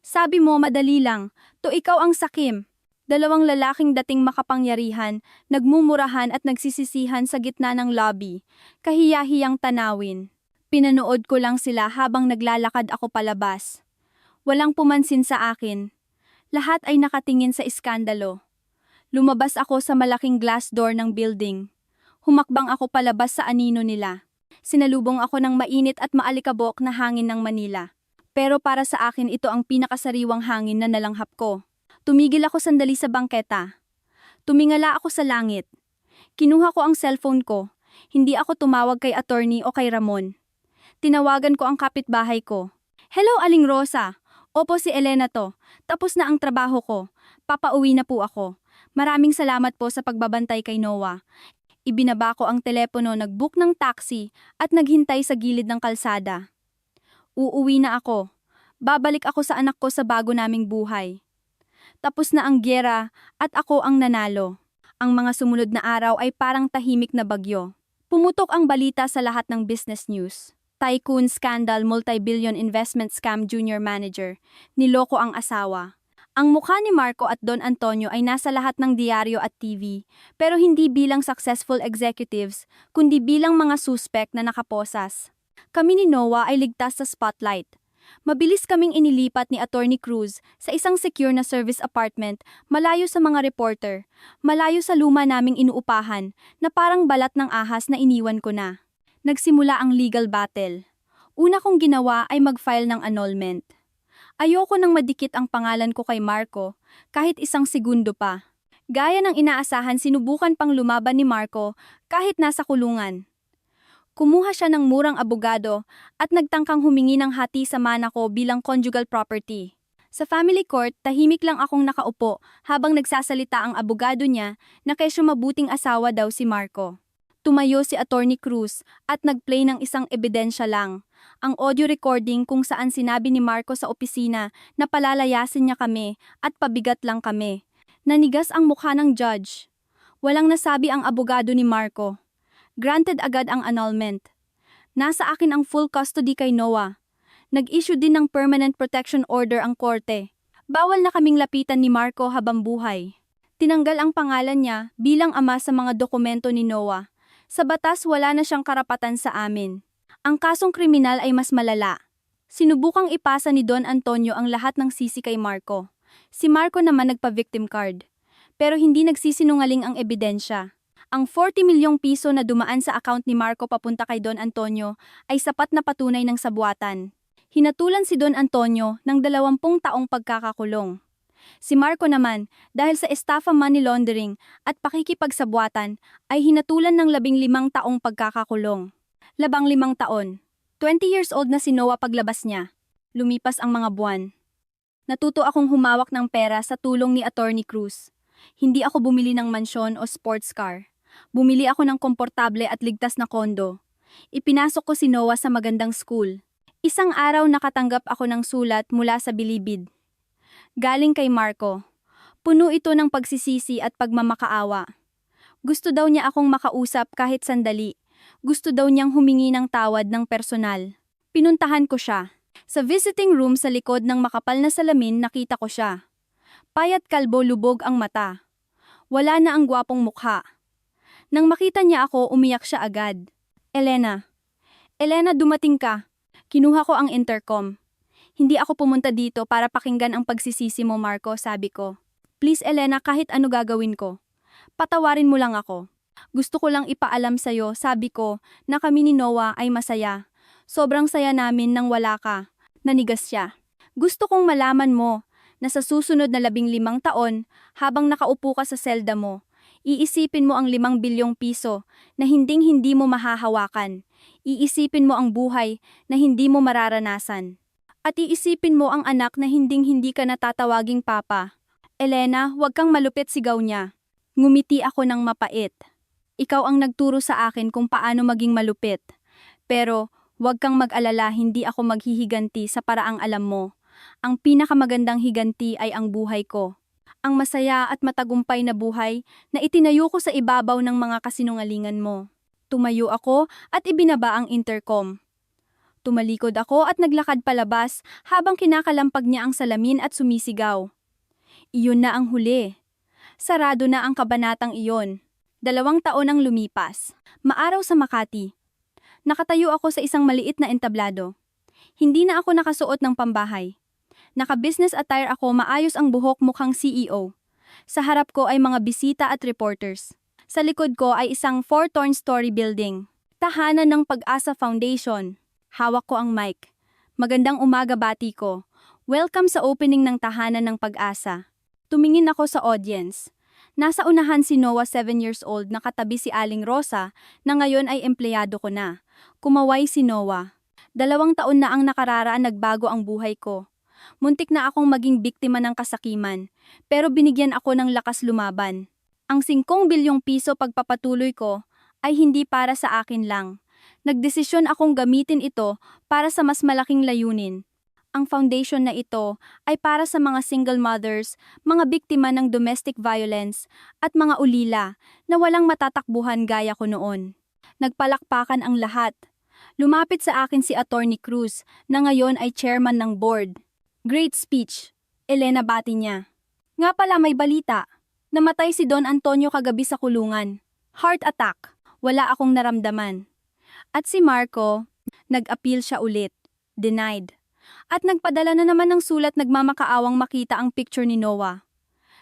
Sabi mo madali lang, to ikaw ang sakim. Dalawang lalaking dating makapangyarihan, nagmumurahan at nagsisisihan sa gitna ng lobby. Kahiya-hiyang tanawin. Pinanood ko lang sila habang naglalakad ako palabas. Walang pumansin sa akin. Lahat ay nakatingin sa iskandalo. Lumabas ako sa malaking glass door ng building. Humakbang ako palabas sa anino nila. Sinalubong ako ng mainit at maalikabok na hangin ng Manila. Pero para sa akin ito ang pinakasariwang hangin na nalanghap ko. Tumigil ako sandali sa bangketa. Tumingala ako sa langit. Kinuha ko ang cellphone ko. Hindi ako tumawag kay attorney o kay Ramon. Tinawagan ko ang kapitbahay ko. Hello, Aling Rosa. Opo, si Elena to. Tapos na ang trabaho ko. Papauwi na po ako. Maraming salamat po sa pagbabantay kay Noah. Ibinaba ko ang telepono, nag-book ng taxi at naghintay sa gilid ng kalsada. Uuwi na ako. Babalik ako sa anak ko sa bago naming buhay. Tapos na ang gyera at ako ang nanalo. Ang mga sumunod na araw ay parang tahimik na bagyo. Pumutok ang balita sa lahat ng business news. Tycoon scandal, multi-billion investment scam, junior manager. Niloko ang asawa. Ang mukha ni Marco at Don Antonio ay nasa lahat ng diaryo at TV, pero hindi bilang successful executives, kundi bilang mga suspect na nakaposas. Kami ni Noah ay ligtas sa spotlight. Mabilis kaming inilipat ni Attorney Cruz sa isang secure na service apartment, malayo sa mga reporter, malayo sa luma naming inuupahan, na parang balat ng ahas na iniwan ko na. Nagsimula ang legal battle. Una kong ginawa ay mag-file ng annulment. Ayoko nang madikit ang pangalan ko kay Marco, kahit isang segundo pa. Gaya ng inaasahan, sinubukan pang lumaban ni Marco kahit nasa kulungan. Kumuha siya ng murang abogado at nagtangkang humingi ng hati sa mana ko bilang conjugal property. Sa family court, tahimik lang akong nakaupo habang nagsasalita ang abogado niya na kesyo mabuting asawa daw si Marco. Tumayo si Attorney Cruz at nagplay ng isang ebidensya lang. Ang audio recording kung saan sinabi ni Marco sa opisina na palalayasin niya kami at pabigat lang kami. Nanigas ang mukha ng judge. Walang nasabi ang abogado ni Marco. Granted agad ang annulment. Nasa akin ang full custody kay Noah. Nag-issue din ng permanent protection order ang korte. Bawal na kaming lapitan ni Marco habang buhay. Tinanggal ang pangalan niya bilang ama sa mga dokumento ni Noah. Sa batas wala na siyang karapatan sa amin. Ang kasong kriminal ay mas malala. Sinubukang ipasa ni Don Antonio ang lahat ng sisi kay Marco. Si Marco naman nagpa-victim card. Pero hindi nagsisinungaling ang ebidensya. Ang 40 milyong piso na dumaan sa account ni Marco papunta kay Don Antonio ay sapat na patunay ng sabuatan. Hinatulan si Don Antonio ng 20 taong pagkakakulong. Si Marco naman, dahil sa estafa money laundering at pakikipagsabuatan, ay hinatulan ng 15 taong pagkakakulong. 15 taon. 20 years old na si Noah paglabas niya. Lumipas ang mga buwan. Natuto akong humawak ng pera sa tulong ni Attorney Cruz. Hindi ako bumili ng mansyon o sports car. Bumili ako ng komportable at ligtas na kondo. Ipinasok ko si Noah sa magandang school. Isang araw nakatanggap ako ng sulat mula sa bilibid. Galing kay Marco. Puno ito ng pagsisisi at pagmamakaawa. Gusto daw niya akong makausap kahit sandali. Gusto daw niyang humingi ng tawad ng personal. Pinuntahan ko siya. Sa visiting room sa likod ng makapal na salamin nakita ko siya. Payat kalbo lubog ang mata. Wala na ang gwapong mukha. Nang makita niya ako, umiyak siya agad. Elena. Elena, dumating ka. Kinuha ko ang intercom. Hindi ako pumunta dito para pakinggan ang pagsisisi mo, Marco, sabi ko. Please, Elena, kahit ano gagawin ko. Patawarin mo lang ako. Gusto ko lang ipaalam sa'yo, sabi ko, na kami ni Noah ay masaya. Sobrang saya namin nang wala ka. Nanigas siya. Gusto kong malaman mo na sa susunod na 15 taon, habang nakaupo ka sa selda mo, iisipin mo ang 5 bilyong piso na hinding-hindi mo mahahawakan. Iisipin mo ang buhay na hindi mo mararanasan. At iisipin mo ang anak na hinding-hindi ka natatawaging papa. Elena, huwag kang malupit, sigaw niya. Ngumiti ako ng mapait. Ikaw ang nagturo sa akin kung paano maging malupit. Pero, huwag kang mag-alala, hindi ako maghihiganti sa paraang alam mo. Ang pinakamagandang higanti ay ang buhay ko. Ang masaya at matagumpay na buhay na itinayo ko sa ibabaw ng mga kasinungalingan mo. Tumayo ako at ibinaba ang intercom. Tumalikod ako at naglakad palabas habang kinakalampag niya ang salamin at sumisigaw. Iyon na ang huli. Sarado na ang kabanatang iyon. 2 taon ang lumipas. Maaraw sa Makati. Nakatayo ako sa isang maliit na entablado. Hindi na ako nakasuot ng pambahay. Naka-business attire ako, maayos ang buhok, mukhang CEO. Sa harap ko ay mga bisita at reporters. Sa likod ko ay isang 4-story building. Tahanan ng Pag-asa Foundation. Hawak ko ang mic. Magandang umaga, bati ko. Welcome sa opening ng tahanan ng Pag-asa. Tumingin ako sa audience. Nasa unahan si Noah, 7 years old, nakatabi si Aling Rosa, na ngayon ay empleyado ko na. Kumaway si Noah. 2 taon na ang nakararaan, nagbago ang buhay ko. Muntik na akong maging biktima ng kasakiman, pero binigyan ako ng lakas lumaban. Ang 5 bilyong piso pagpapatuloy ko ay hindi para sa akin lang. Nagdesisyon akong gamitin ito para sa mas malaking layunin. Ang foundation na ito ay para sa mga single mothers, mga biktima ng domestic violence, at mga ulila na walang matatakbuhan gaya ko noon. Nagpalakpakan ang lahat. Lumapit sa akin si Attorney Cruz na ngayon ay chairman ng board. Great speech. Elena, bati niya. Nga pala, may balita. Namatay si Don Antonio kagabi sa kulungan. Heart attack. Wala akong naramdaman. At si Marco, nag-appeal siya ulit. Denied. At nagpadala na naman ng sulat, nagmamakaawang makita ang picture ni Noah.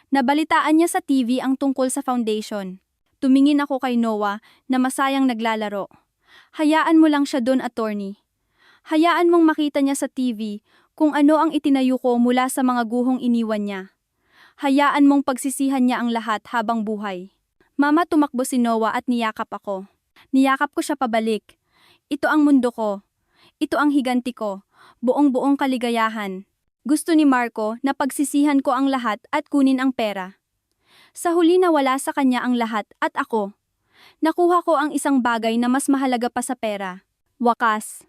Nabalitaan niya sa TV ang tungkol sa foundation. Tumingin ako kay Noah na masayang naglalaro. Hayaan mo lang siya, Don Attorney. Hayaan mong makita niya sa TV kung ano ang itinayo ko mula sa mga guhong iniwan niya. Hayaan mong pagsisihan niya ang lahat habang buhay. Mama, tumakbo si Noah at niyakap ako. Niyakap ko siya pabalik. Ito ang mundo ko. Ito ang higanti ko. Buong-buong kaligayahan. Gusto ni Marco na pagsisihan ko ang lahat at kunin ang pera. Sa huli nawala sa kanya ang lahat at ako. Nakuha ko ang isang bagay na mas mahalaga pa sa pera. Wakas.